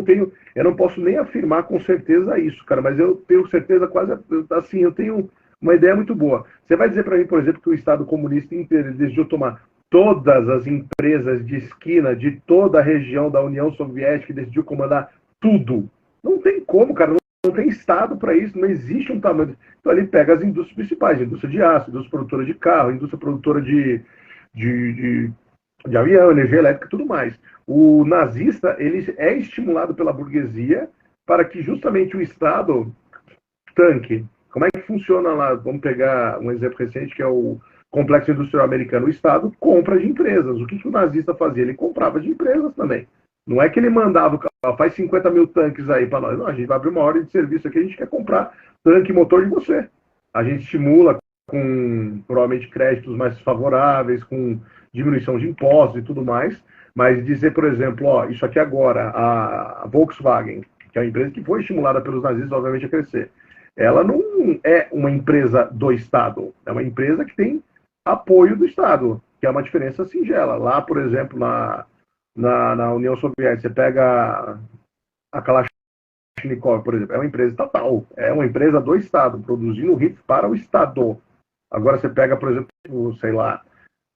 não posso nem afirmar com certeza isso, cara, mas eu tenho certeza quase, assim, eu tenho uma ideia muito boa. Você vai dizer para mim, por exemplo, que o Estado comunista inteiro decidiu tomar todas as empresas de esquina de toda a região da União Soviética e decidiu comandar tudo? Não tem como, cara, não tem Estado para isso, não existe um tamanho. Então ali pega as indústrias principais, indústria de aço, indústria produtora de carro, indústria produtora de avião, energia elétrica e tudo mais. O nazista ele é estimulado pela burguesia para que justamente o Estado tanque. Como é que funciona lá? Vamos pegar um exemplo recente que é o Complexo Industrial Americano. O Estado compra de empresas. O que o nazista fazia? Ele comprava de empresas também. Não é que ele mandava, faz 50 mil tanques aí para nós. Não, a gente vai abrir uma ordem de serviço aqui, a gente quer comprar tanque e motor de você. a gente estimula com provavelmente créditos mais favoráveis, com diminuição de impostos e tudo mais, mas dizer, por exemplo, ó, isso aqui agora, a Volkswagen, que é uma empresa que foi estimulada pelos nazistas, obviamente, a crescer, ela não é uma empresa do Estado, é uma empresa que tem apoio do Estado, que é uma diferença singela. Lá, por exemplo, na União Soviética, você pega a Kalashnikov, por exemplo, é uma empresa estatal, é uma empresa do Estado, produzindo rifle para o Estado. Agora você pega, por exemplo, sei lá,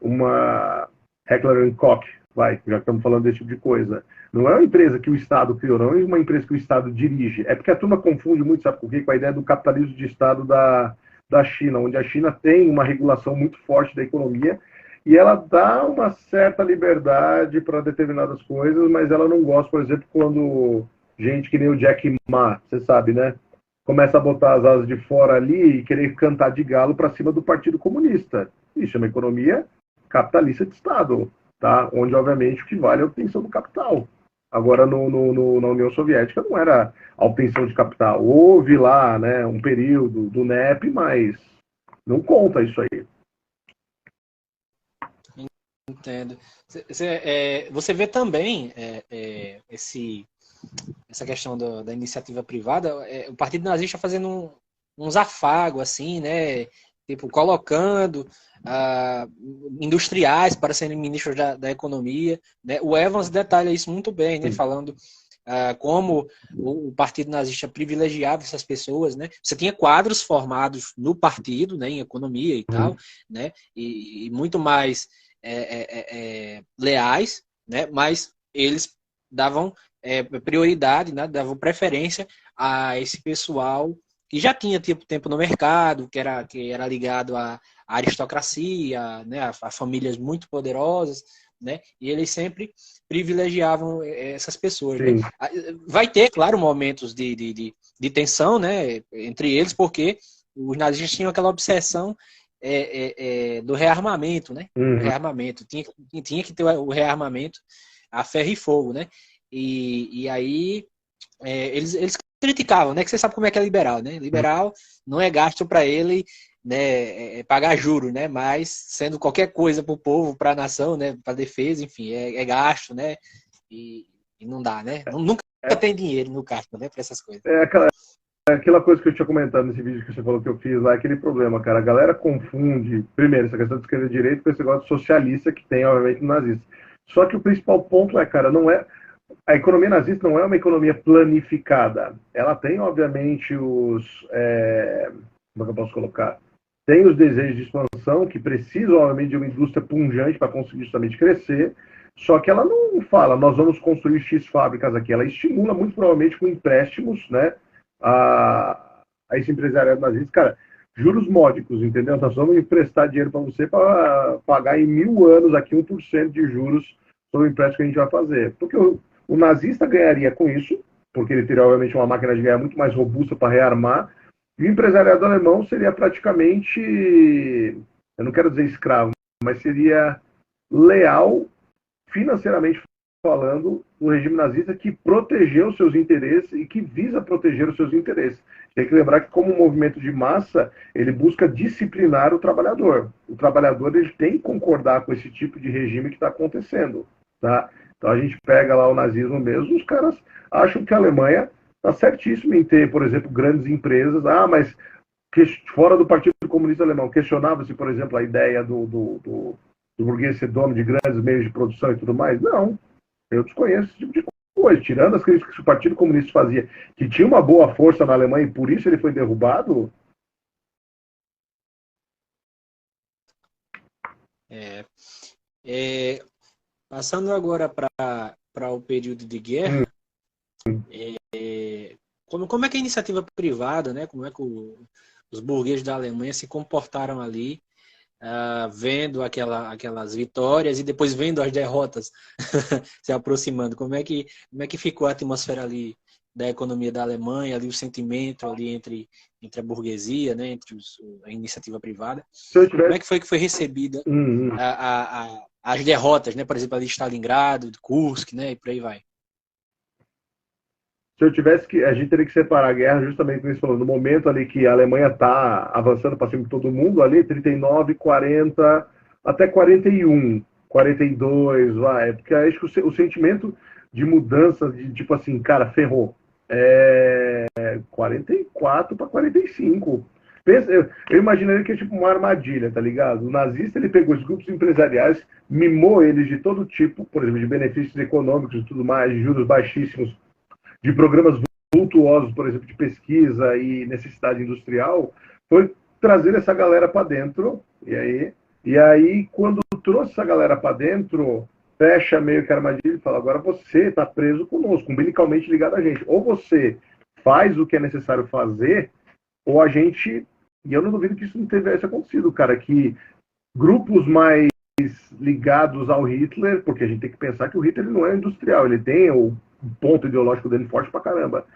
uma Heckler Koch, já que estamos falando desse tipo de coisa. Não é uma empresa que o Estado criou, não é uma empresa que o Estado dirige. É porque a turma confunde muito, sabe por quê? Com a ideia do capitalismo de Estado da China, onde a China tem uma regulação muito forte da economia e ela dá uma certa liberdade para determinadas coisas, mas ela não gosta, por exemplo, quando gente que nem o Jack Ma, você sabe, né? Começa a botar as asas de fora ali e querer cantar de galo para cima do Partido Comunista. Isso é uma economia capitalista de Estado, tá? Onde, obviamente, o que vale é a obtenção do capital. Agora, na União Soviética, não era a obtenção de capital. Houve lá, né, um período do NEP, mas não conta isso aí. Entendo. Você vê também essa questão da iniciativa privada, o Partido Nazista fazendo uns afagos, assim, né? Tipo, colocando industriais para serem ministros da economia, né? O Evans detalha isso muito bem, né? Falando como o Partido Nazista privilegiava essas pessoas, né? Você tinha quadros formados no partido, né? Em economia e tal, né? E muito mais leais, né? Mas eles davam prioridade, né? Davam preferência a esse pessoal que já tinha tempo no mercado, que era ligado à aristocracia, né? A famílias muito poderosas, né? E eles sempre privilegiavam essas pessoas, né? Vai ter, claro, momentos de tensão, né? Entre eles, porque os nazistas tinham aquela obsessão do rearmamento, né? O rearmamento. Tinha que ter o rearmamento a ferro e fogo, né? E aí eles criticavam, né? Que você sabe como é que é liberal, né? Liberal não é gasto para ele, né? Pagar juro, né? Mas sendo qualquer coisa para o povo, para a nação, né? Para a defesa, enfim, é gasto, né? E não dá, né? Nunca tem dinheiro no caixa, né? Para essas coisas. Aquela coisa que eu tinha comentado nesse vídeo que você falou que eu fiz lá, aquele problema, cara. A galera confunde, primeiro, essa questão de esquerda e direita com esse negócio socialista que tem, obviamente, no nazista. Só que o principal ponto cara, não é. A economia nazista não é uma economia planificada. Ela tem, obviamente, como é que eu posso colocar? Tem os desejos de expansão, que precisam, obviamente, de uma indústria punjante para conseguir justamente crescer. Só que ela não fala, nós vamos construir X fábricas aqui. Ela estimula, muito provavelmente, com empréstimos, né? A esse empresariado nazista, cara, juros módicos, entendeu? Nós vamos emprestar dinheiro para você para pagar em 1000 anos aqui 1% de juros sobre o empréstimo que a gente vai fazer. Porque o nazista ganharia com isso, porque ele teria, obviamente, uma máquina de guerra muito mais robusta para rearmar, e o empresariado alemão seria praticamente, eu não quero dizer escravo, mas seria leal, financeiramente falando, do regime nazista que protegeu seus interesses e que visa proteger os seus interesses. Tem que lembrar que, como um movimento de massa, ele busca disciplinar o trabalhador. O trabalhador ele tem que concordar com esse tipo de regime que está acontecendo. Tá? Então a gente pega lá o nazismo mesmo, os caras acham que a Alemanha está certíssima em ter, por exemplo, grandes empresas. Mas fora do Partido Comunista Alemão, questionava-se, por exemplo, a ideia do burguês ser dono de grandes meios de produção e tudo mais? Não. Eu desconheço esse tipo de coisa. Tirando as críticas que o Partido Comunista fazia, que tinha uma boa força na Alemanha e por isso ele foi derrubado. Passando agora para o período de guerra, como é que a iniciativa privada, né? Como é que os burgueses da Alemanha se comportaram ali, vendo aquelas vitórias e depois vendo as derrotas se aproximando? Como é que ficou a atmosfera ali da economia da Alemanha, ali o sentimento ali entre a burguesia, né, entre a iniciativa privada? Como é que foi recebida as derrotas, né, por exemplo, ali de Stalingrado, de Kursk, né, e por aí vai? se eu tivesse que, a gente teria que separar a guerra justamente como você falou, no momento ali que a Alemanha está avançando para cima de todo mundo, ali 39, 40, até 41, 42, vai, porque acho que o sentimento de mudança, de tipo assim, cara, ferrou. 44 para 45. Pensa, eu imaginaria que é tipo uma armadilha, tá ligado? O nazista, ele pegou os grupos empresariais, mimou eles de todo tipo, por exemplo, de benefícios econômicos e tudo mais, de juros baixíssimos, de programas vultuosos, por exemplo, de pesquisa e necessidade industrial, foi trazer essa galera para dentro, e aí, quando trouxe essa galera para dentro, fecha meio que a armadilha e fala, agora você está preso conosco, umbilicalmente ligado a gente. Ou você faz o que é necessário fazer, ou a gente... E eu não duvido que isso não tivesse acontecido, cara, que grupos mais ligados ao Hitler, porque a gente tem que pensar que o Hitler não é industrial, ele tem o ponto ideológico dele forte pra caramba.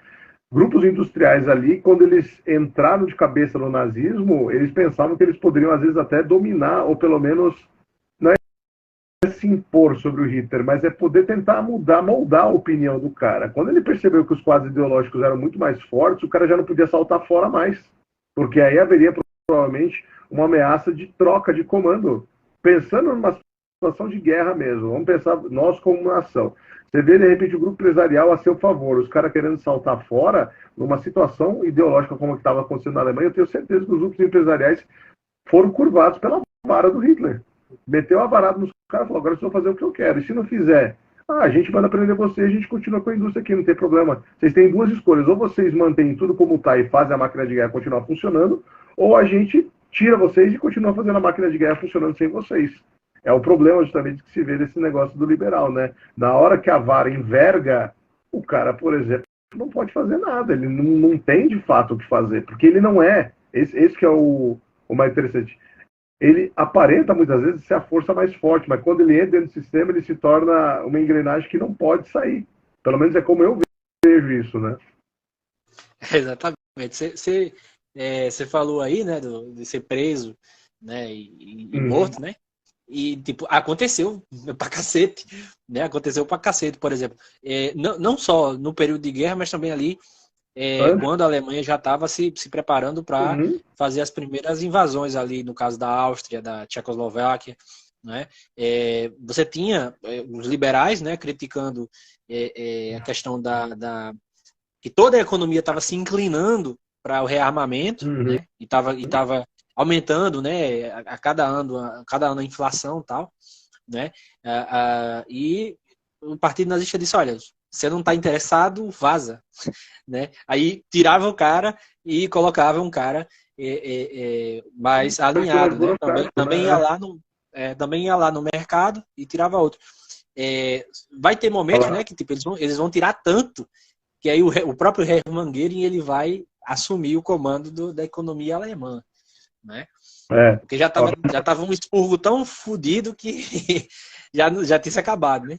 Grupos industriais ali, quando eles entraram de cabeça no nazismo, eles pensavam que eles poderiam, às vezes, até dominar, ou pelo menos, não é se impor sobre o Hitler, mas é poder tentar mudar, moldar a opinião do cara. Quando ele percebeu que os quadros ideológicos eram muito mais fortes, o cara já não podia saltar fora mais, porque aí haveria, provavelmente, uma ameaça de troca de comando. Pensando numa situação de guerra mesmo, vamos pensar nós como nação. Você vê, de repente, o grupo empresarial a seu favor, os caras querendo saltar fora, numa situação ideológica como a que estava acontecendo na Alemanha, eu tenho certeza que os grupos empresariais foram curvados pela vara do Hitler. Meteu a varada nos caras e falou, agora vocês vão fazer o que eu quero. E se não fizer, a gente manda prender vocês, a gente continua com a indústria aqui, não tem problema. Vocês têm duas escolhas, ou vocês mantêm tudo como está e fazem a máquina de guerra continuar funcionando, ou a gente tira vocês e continua fazendo a máquina de guerra funcionando sem vocês. É o problema justamente que se vê desse negócio do liberal, né? Na hora que a vara enverga, o cara, por exemplo, não pode fazer nada, ele não tem de fato o que fazer, porque ele não é, esse que é o mais interessante, ele aparenta muitas vezes ser a força mais forte, mas quando ele entra dentro do sistema, ele se torna uma engrenagem que não pode sair. Pelo menos é como eu vejo isso, né? Exatamente. Você falou aí, né, de ser preso, né, e morto, né? E, tipo, aconteceu pra cacete, né? Aconteceu pra cacete, por exemplo. Não só no período de guerra, mas também ali quando a Alemanha já estava se preparando para fazer as primeiras invasões ali, no caso da Áustria, da Tchecoslováquia, né? Você tinha os liberais, né, criticando a questão que toda a economia estava se inclinando para o rearmamento, né? E estava aumentando, né, a cada ano a inflação e tal, né? E o Partido Nazista disse, olha, você não está interessado, vaza, né? Aí tirava o cara e colocava um cara mais alinhado, né? Também ia lá no mercado e tirava outro. Vai ter momentos, né, que tipo, eles vão tirar tanto que aí o próprio Hermann Göring ele vai assumir o comando da economia alemã, né? Porque já tava um expurgo tão fodido que já tinha se acabado, né?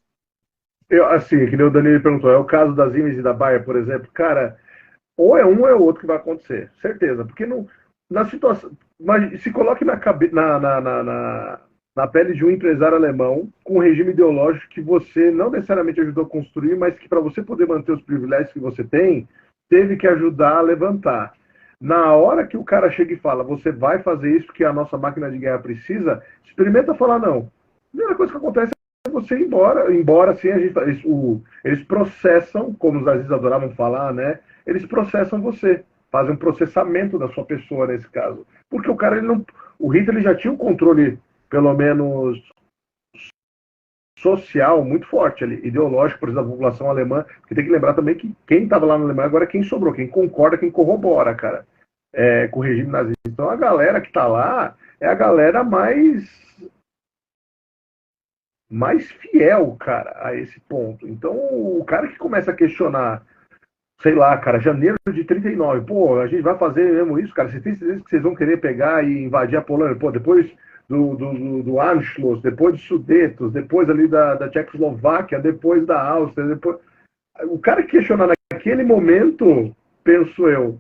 Assim, que nem o Danilo perguntou, é o caso das Siemens e da Bayer, por exemplo, cara, ou é um ou é o outro que vai acontecer, certeza, porque não, na situação, mas se coloque na pele de um empresário alemão com um regime ideológico que você não necessariamente ajudou a construir, mas que para você poder manter os privilégios que você tem, teve que ajudar a levantar. Na hora que o cara chega e fala, você vai fazer isso porque a nossa máquina de guerra precisa, experimenta falar não. A primeira coisa que acontece é você ir embora assim, eles processam, como os nazistas adoravam falar, né? Eles processam você, fazem um processamento da sua pessoa nesse caso. Porque o cara, o Hitler já tinha um controle, pelo menos social, muito forte ali, ideológico, por exemplo, da população alemã, porque tem que lembrar também que quem estava lá na Alemanha agora é quem sobrou, quem concorda, quem corrobora, cara, com o regime nazista. Então a galera que está lá é a galera mais fiel, cara, a esse ponto. Então o cara que começa a questionar, sei lá, cara, janeiro de 39, pô, a gente vai fazer mesmo isso, cara, vocês têm certeza que vocês vão querer pegar e invadir a Polônia? Pô, depois do Anschluss, depois de Sudetos, depois ali da Tchecoslováquia, depois da Áustria, depois... O cara que questionar naquele momento, penso eu,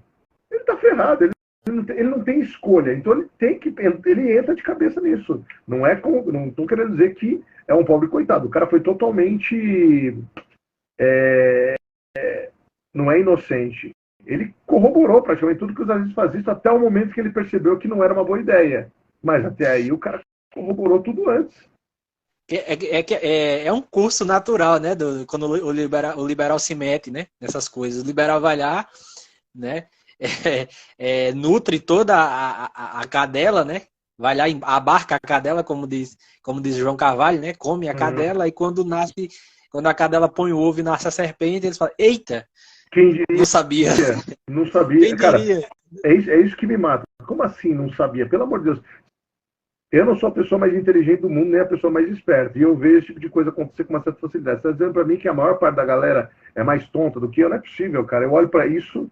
ele tá ferrado, ele não tem escolha, então ele entra de cabeça nisso. Não estou querendo dizer que é um pobre coitado, o cara foi totalmente não é inocente. Ele corroborou praticamente tudo que os nazistas faziam até o momento que ele percebeu que não era uma boa ideia. Mas até aí o cara corroborou tudo antes. É um curso natural, né? Quando o liberal se mete, né? Nessas coisas. O liberal vai lá, né? Nutre toda a cadela, né? Vai lá, abarca a cadela, como diz João Carvalho, né? Come a cadela e quando a cadela põe o ovo e nasce a serpente, eles falam, eita, quem diria? Não sabia. Não sabia. Quem Cara, diria? é isso que me mata. Como assim não sabia? Pelo amor de Deus. Eu não sou a pessoa mais inteligente do mundo, nem a pessoa mais esperta. E eu vejo esse tipo de coisa acontecer com uma certa facilidade. Você está dizendo para mim que a maior parte da galera é mais tonta do que eu? Não é possível, cara. Eu olho para isso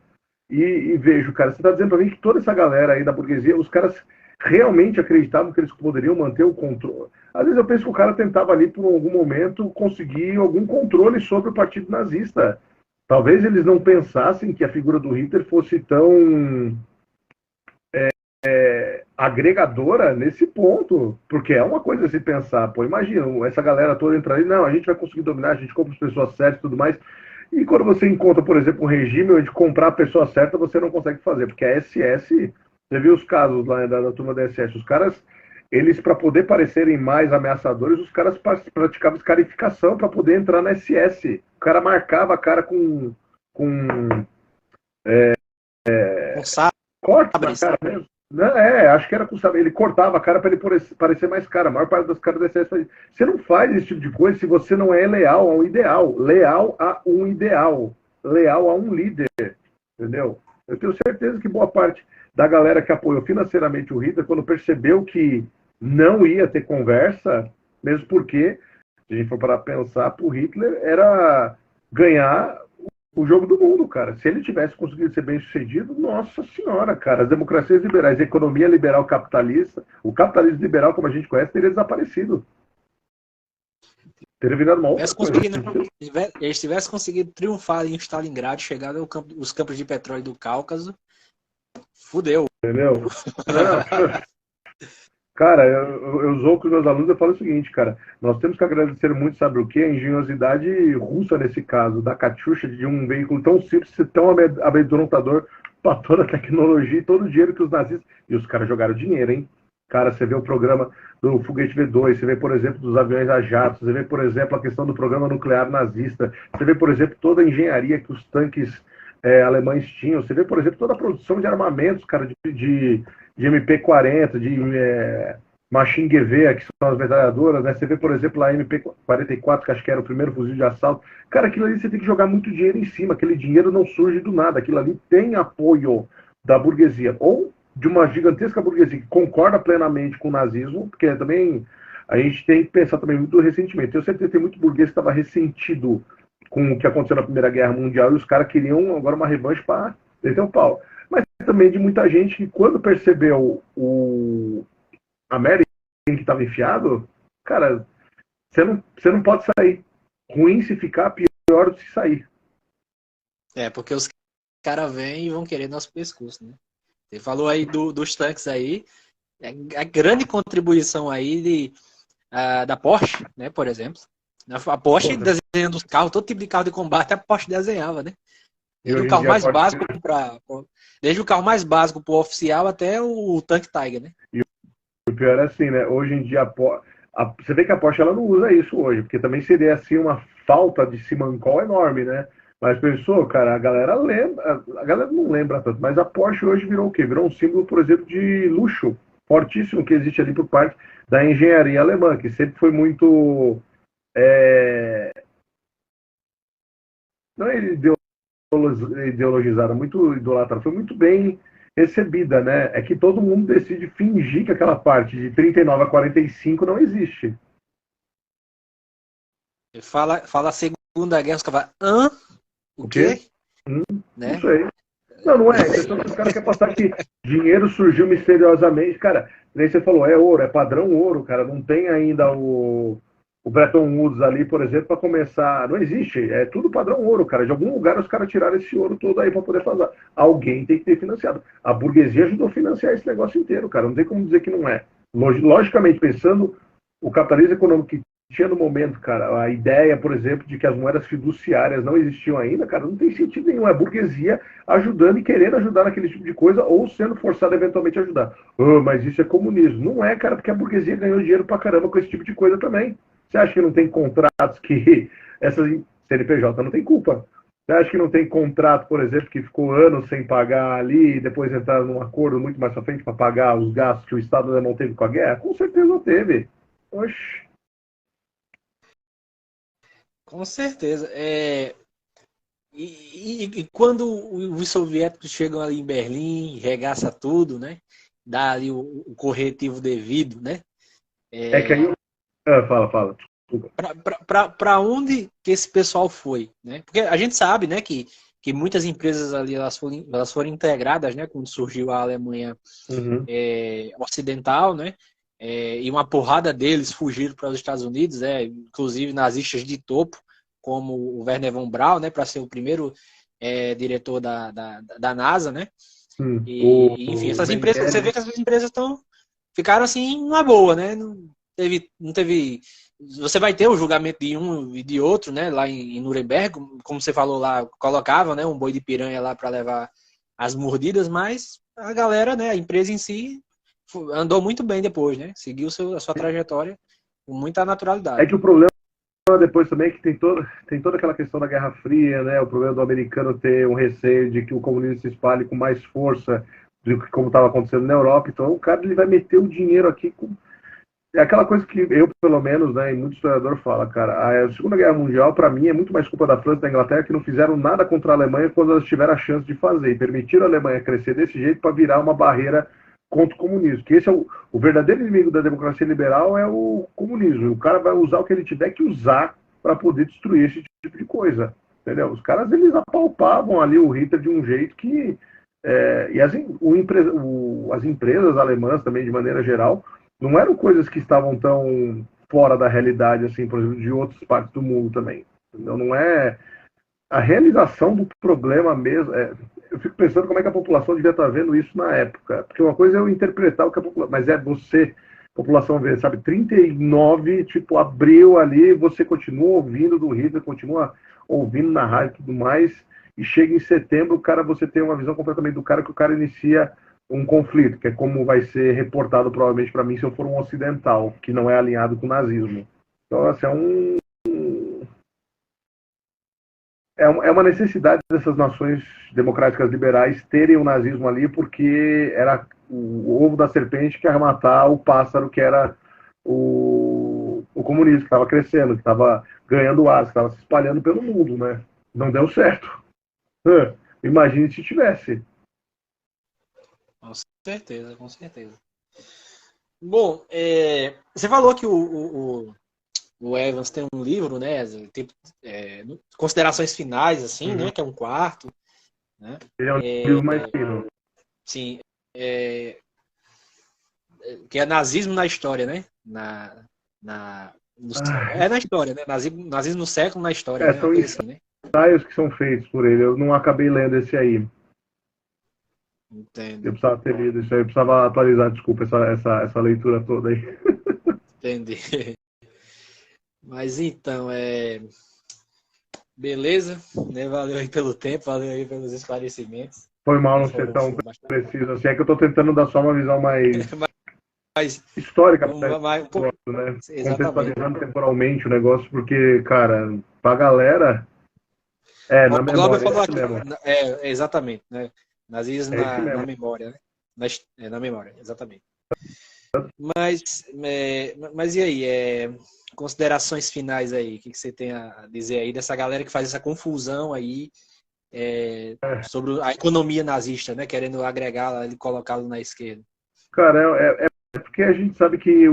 e vejo, cara. Você está dizendo para mim que toda essa galera aí da burguesia, os caras realmente acreditavam que eles poderiam manter o controle. Às vezes eu penso que o cara tentava ali, por algum momento, conseguir algum controle sobre o partido nazista. Talvez eles não pensassem que a figura do Hitler fosse tão agregadora nesse ponto, porque é uma coisa a se pensar, pô, imagina, essa galera toda entrar ali, não, a gente vai conseguir dominar, a gente compra as pessoas certas e tudo mais, e quando você encontra, por exemplo, um regime onde comprar a pessoa certa você não consegue fazer, porque a SS, você viu os casos lá da turma da SS, os caras, eles, para poder parecerem mais ameaçadores, os caras praticavam escarificação para poder entrar na SS, o cara marcava a cara com corte na cara mesmo. Acho que era com saber. Ele cortava a cara para ele parecer mais cara. A maior parte das caras da SS faz. Você não faz esse tipo de coisa se você não é leal a um ideal. Leal a um ideal. Leal a um líder. Entendeu? Eu tenho certeza que boa parte da galera que apoiou financeiramente o Hitler, quando percebeu que não ia ter conversa, mesmo porque, se a gente for para pensar, para o Hitler era ganhar o jogo do mundo, cara. Se ele tivesse conseguido ser bem sucedido, nossa senhora, cara, as democracias liberais, a economia liberal capitalista, o capitalismo liberal, como a gente conhece, teria desaparecido. Teria virado uma outra coisa. Eles tivessem conseguido triunfar em Stalingrado, chegar aos campos de petróleo do Cáucaso, fudeu. Entendeu? Cara, eu zoo com os meus alunos, eu falo o seguinte, cara, nós temos que agradecer muito, sabe o quê? A engenhosidade russa nesse caso, da Katyusha, de um veículo tão simples, tão amedrontador para toda a tecnologia e todo o dinheiro que os nazistas... E os caras jogaram dinheiro, hein? Cara, você vê o programa do foguete V2, você vê, por exemplo, dos aviões a jato, você vê, por exemplo, a questão do programa nuclear nazista, você vê, por exemplo, toda a engenharia que os tanques alemães tinham, você vê, por exemplo, toda a produção de armamentos, cara, de MP-40, de Machine Gewehr, que são as metralhadoras, né? Você vê, por exemplo, a MP-44, que acho que era o primeiro fuzil de assalto. Cara, aquilo ali você tem que jogar muito dinheiro em cima, aquele dinheiro não surge do nada, aquilo ali tem apoio da burguesia, ou de uma gigantesca burguesia que concorda plenamente com o nazismo, porque também a gente tem que pensar também muito recentemente. Eu sempre tenho muito burguês que estava ressentido com o que aconteceu na Primeira Guerra Mundial e os caras queriam agora uma revanche para meter o pau. Mas também de muita gente que quando percebeu o América que estava enfiado, cara, você não pode sair. Ruim se ficar, pior do que se sair. Porque os caras vêm e vão querer nosso pescoço, né? Você falou aí dos tanques aí, a grande contribuição aí da Porsche, né, por exemplo. A Porsche desenhando os carros, todo tipo de carro de combate, a Porsche desenhava, né? Desde o carro mais básico desde o carro mais básico para o oficial até o Tank Tiger, né? E o pior é assim, né? Hoje em dia você vê que a Porsche ela não usa isso hoje, porque também seria assim uma falta de simancol enorme, né? Mas pensou, cara, a galera lembra, a galera não lembra tanto, mas a Porsche hoje virou o quê? Virou um símbolo, por exemplo, de luxo fortíssimo que existe ali por parte da engenharia alemã, que sempre foi muito não é ideologizada, muito idolatrada, foi muito bem recebida, né? É que todo mundo decide fingir que aquela parte de 39 a 45 não existe. Fala a Segunda Guerra, os caras falam, o quê? Né? Não sei. Não é. A questão que os caras querem passar que dinheiro surgiu misteriosamente. Cara, nem você falou, é ouro, é padrão ouro, cara. Não tem ainda o Bretton Woods ali, por exemplo, para começar. Não existe. É tudo padrão ouro, cara. De algum lugar os caras tiraram esse ouro todo aí para poder fazer. Alguém tem que ter financiado. A burguesia ajudou a financiar esse negócio inteiro, cara. Não tem como dizer que não é. Logicamente, pensando o capitalismo econômico que existia no momento, cara. A ideia, por exemplo, de que as moedas fiduciárias não existiam ainda, cara, não tem sentido nenhum. É a burguesia ajudando e querendo ajudar naquele tipo de coisa ou sendo forçada eventualmente a ajudar. Oh, mas isso é comunismo. Não é, cara, porque a burguesia ganhou dinheiro pra caramba com esse tipo de coisa também. Você acha que não tem contratos que essas CNPJ não tem culpa? Você acha que não tem contrato, por exemplo, que ficou anos sem pagar ali e depois entraram num acordo muito mais pra frente para pagar os gastos que o Estado não teve com a guerra? Com certeza teve. Oxi. Com certeza. E quando os soviéticos chegam ali em Berlim, regaça tudo, né? Dá ali o corretivo devido, né? É que aí. Fala. Desculpa. Para onde que esse pessoal foi, né? Porque a gente sabe, né, que muitas empresas ali elas foram integradas, né, quando surgiu a Alemanha Uhum. ocidental, né? E uma porrada deles fugiram para os Estados Unidos, inclusive nazistas de topo, como o Werner von Braun, né, para ser o primeiro diretor da NASA, né? Sim. E enfim, essas empresas, você vê que essas empresas ficaram assim na boa, né? Não teve. Você vai ter o julgamento de um e de outro, né? Lá em Nuremberg, como você falou lá, colocava, né, um boi de piranha lá para levar as mordidas, mas a galera, né, a empresa em si andou muito bem depois, né? Seguiu a sua trajetória com muita É naturalidade. que o problema depois também é que tem toda aquela questão da Guerra Fria, né? O problema do americano ter um receio de que o comunismo se espalhe com mais força do que como estava acontecendo na Europa. Então o cara ele vai meter o dinheiro aqui com. É aquela coisa que eu, pelo menos, né, e muito historiador fala, cara, a Segunda Guerra Mundial, para mim, é muito mais culpa da França e da Inglaterra que não fizeram nada contra a Alemanha quando elas tiveram a chance de fazer e permitiram a Alemanha crescer desse jeito para virar uma barreira contra o comunismo. Que esse é o verdadeiro inimigo da democracia liberal é o comunismo. O cara vai usar o que ele tiver que usar para poder destruir esse tipo de coisa, entendeu? Os caras, eles apalpavam ali o Hitler de um jeito que... e as empresas alemãs também, de maneira geral, não eram coisas que estavam tão fora da realidade, assim, por exemplo, de outras partes do mundo também. Então, não é a realização do problema mesmo. Eu fico pensando como é que a população devia estar vendo isso na época. Porque uma coisa é eu interpretar o que a população. Mas é você, a população vê, sabe, 39, tipo, abril ali, você continua ouvindo do Hitler, continua ouvindo na rádio e tudo mais. E chega em setembro, o cara, você tem uma visão completamente do cara que o cara inicia um conflito, que é como vai ser reportado provavelmente para mim se eu for um ocidental, que não é alinhado com o nazismo. Então, assim, é uma necessidade dessas nações democráticas liberais terem o nazismo ali, porque era o ovo da serpente que ia matar o pássaro que era o comunismo, que estava crescendo, que estava ganhando asa, que estava se espalhando pelo mundo, né? Não deu certo. Imagine se tivesse. Com certeza, com certeza. Bom, você falou que o Evans tem um livro, né? Tem, considerações finais, assim, né? Que é um quarto, né? Ele é um livro mais fino. Sim, que é nazismo na história, né? É na história, né? Nazismo no século, na história, né? Uma São coisa assim, né? ensaios que são feitos por ele. Eu não acabei lendo esse aí. Entendo. Eu precisava ter lido isso aí. Eu precisava atualizar, desculpa, essa leitura toda aí. Entendi. Mas então, beleza, né? Valeu aí pelo tempo, valeu aí pelos esclarecimentos. Foi mal não ser Foram tão bastante. preciso assim. É que eu estou tentando dar só uma visão mais Mas, histórica para um pouco, né? exatamente. Contextualizando temporalmente o negócio, porque, cara, pra galera, na O Glauber memória, é falou isso aqui, mesmo. Exatamente, né? Nazismo É isso na mesmo. memória, né? Na memória, exatamente. Mas e aí, considerações finais aí, o que você tem a dizer aí dessa galera que faz essa confusão aí sobre a economia nazista, né? Querendo agregá-la e colocá-la na esquerda. Cara, é porque a gente sabe que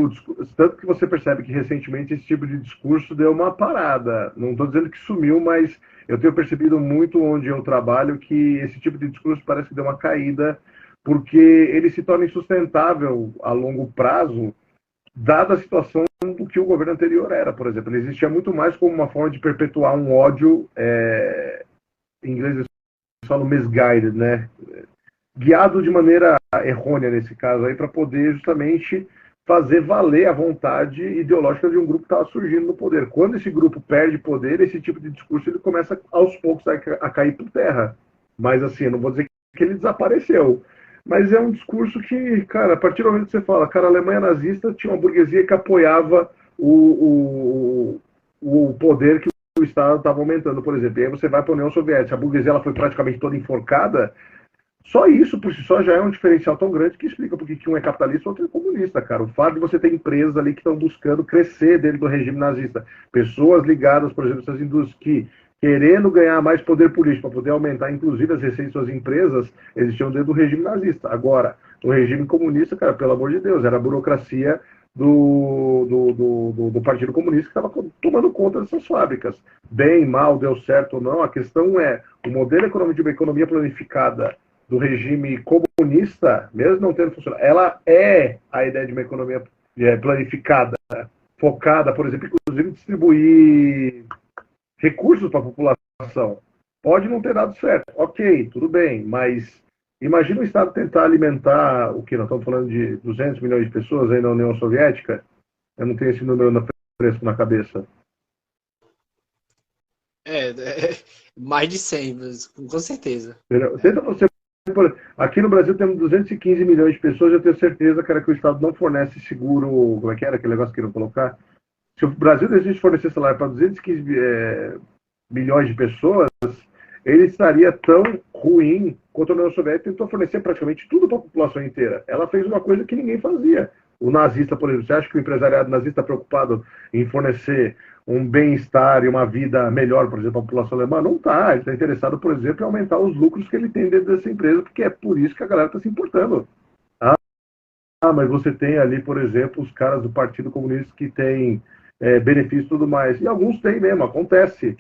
tanto que você percebe que recentemente esse tipo de discurso deu uma parada. Não estou dizendo que sumiu, mas eu tenho percebido muito onde eu trabalho que esse tipo de discurso parece que deu uma caída, porque ele se torna insustentável a longo prazo, dada a situação do que o governo anterior era, por exemplo. Ele existia muito mais como uma forma de perpetuar um ódio, em inglês eles falam misguided, né? Guiado de maneira errônea nesse caso aí, para poder justamente fazer valer a vontade ideológica de um grupo que estava surgindo no poder. Quando esse grupo perde poder, esse tipo de discurso ele começa aos poucos a cair por terra. Mas assim, eu não vou dizer que ele desapareceu. Mas é um discurso que, cara, a partir do momento que você fala, cara, a Alemanha nazista tinha uma burguesia que apoiava o poder que o Estado estava aumentando, por exemplo. E aí você vai para a União Soviética, a burguesia ela foi praticamente toda enforcada. Só isso, por si só, já é um diferencial tão grande que explica porque que um é capitalista e o outro é comunista, cara. O fato de você ter empresas ali que estão buscando crescer dentro do regime nazista. Pessoas ligadas, por exemplo, essas indústrias que, querendo ganhar mais poder político para poder aumentar, inclusive, as receitas das suas empresas, existiam dentro do regime nazista. Agora, no regime comunista, cara, pelo amor de Deus, era a burocracia do Partido Comunista que estava tomando conta dessas fábricas. Bem, mal, deu certo ou não, a questão é o modelo econômico de uma economia planificada do regime comunista, mesmo não tendo funcionado, ela é a ideia de uma economia planificada, focada, por exemplo, inclusive em distribuir recursos para a população. Pode não ter dado certo, ok, tudo bem, mas imagina o Estado tentar alimentar o que nós estamos falando de 200 milhões de pessoas aí na União Soviética. Eu não tenho esse número fresco na cabeça. Mais de 100, com certeza. Tenta você. Aqui no Brasil temos 215 milhões de pessoas, eu tenho certeza, cara, que o Estado não fornece seguro. Como é que era aquele negócio que queriam colocar? Se o Brasil deseja fornecer salário para 215 milhões de pessoas, ele estaria tão ruim quanto a União Soviética tentou fornecer praticamente tudo para a população inteira. Ela fez uma coisa que ninguém fazia. O nazista, por exemplo, você acha que o empresariado nazista está preocupado em fornecer um bem-estar e uma vida melhor, por exemplo, para a população alemã? Não está. Ele está interessado, por exemplo, em aumentar os lucros que ele tem dentro dessa empresa, porque é por isso que a galera está se importando. Mas você tem ali, por exemplo, os caras do Partido Comunista que têm benefícios e tudo mais. E alguns têm mesmo, acontece.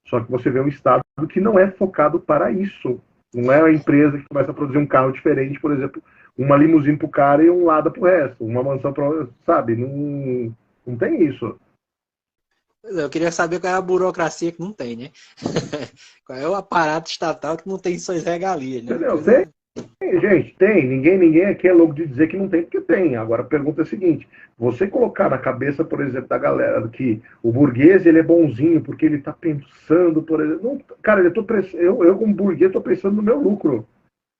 Só que você vê um Estado que não é focado para isso. Não é a empresa que começa a produzir um carro diferente, por exemplo, uma limusine para o cara e um Lada para o resto. Uma mansão para... Sabe? Não tem isso. Eu queria saber qual é a burocracia que não tem, né? Qual é o aparato estatal que não tem suas regalias, né? Entendeu? Tem, gente, tem. Ninguém aqui é louco de dizer que não tem, porque tem. Agora a pergunta é a seguinte: você colocar na cabeça, por exemplo, da galera que o burguês ele é bonzinho porque ele está pensando, por exemplo. Não, cara, eu como burguês estou pensando no meu lucro.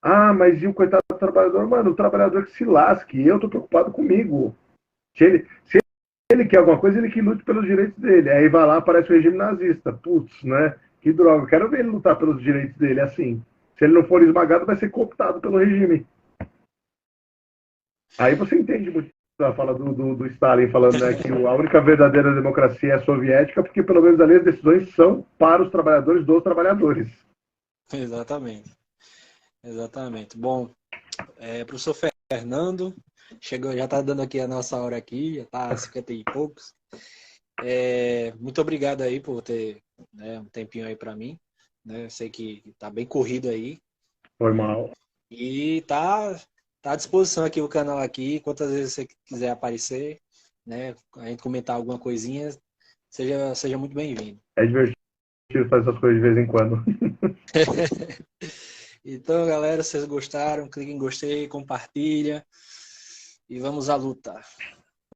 Ah, mas e o coitado do trabalhador? Mano, o trabalhador que se lasque, eu estou preocupado comigo. Se ele quer alguma coisa, ele que lute pelos direitos dele. Aí vai lá, aparece o regime nazista. Putz, né? Que droga. Quero ver ele lutar pelos direitos dele assim. Se ele não for esmagado, vai ser cooptado pelo regime. Aí você entende muito a fala do Stalin falando, né, que a única verdadeira democracia é a soviética, porque pelo menos ali as decisões são para os trabalhadores dos trabalhadores. Exatamente. Exatamente. Bom, professor Fernando, chegou, já está dando aqui a nossa hora aqui, já está 50 e poucos. Muito obrigado aí por ter, né, um tempinho aí para mim. Né? Eu sei que está bem corrido aí. Foi mal. E tá à disposição aqui o canal aqui, quantas vezes você quiser aparecer, né? A gente comentar alguma coisinha, seja muito bem-vindo. É divertido fazer essas coisas de vez em quando. Então, galera, se vocês gostaram, clique em gostei, compartilha e vamos à luta.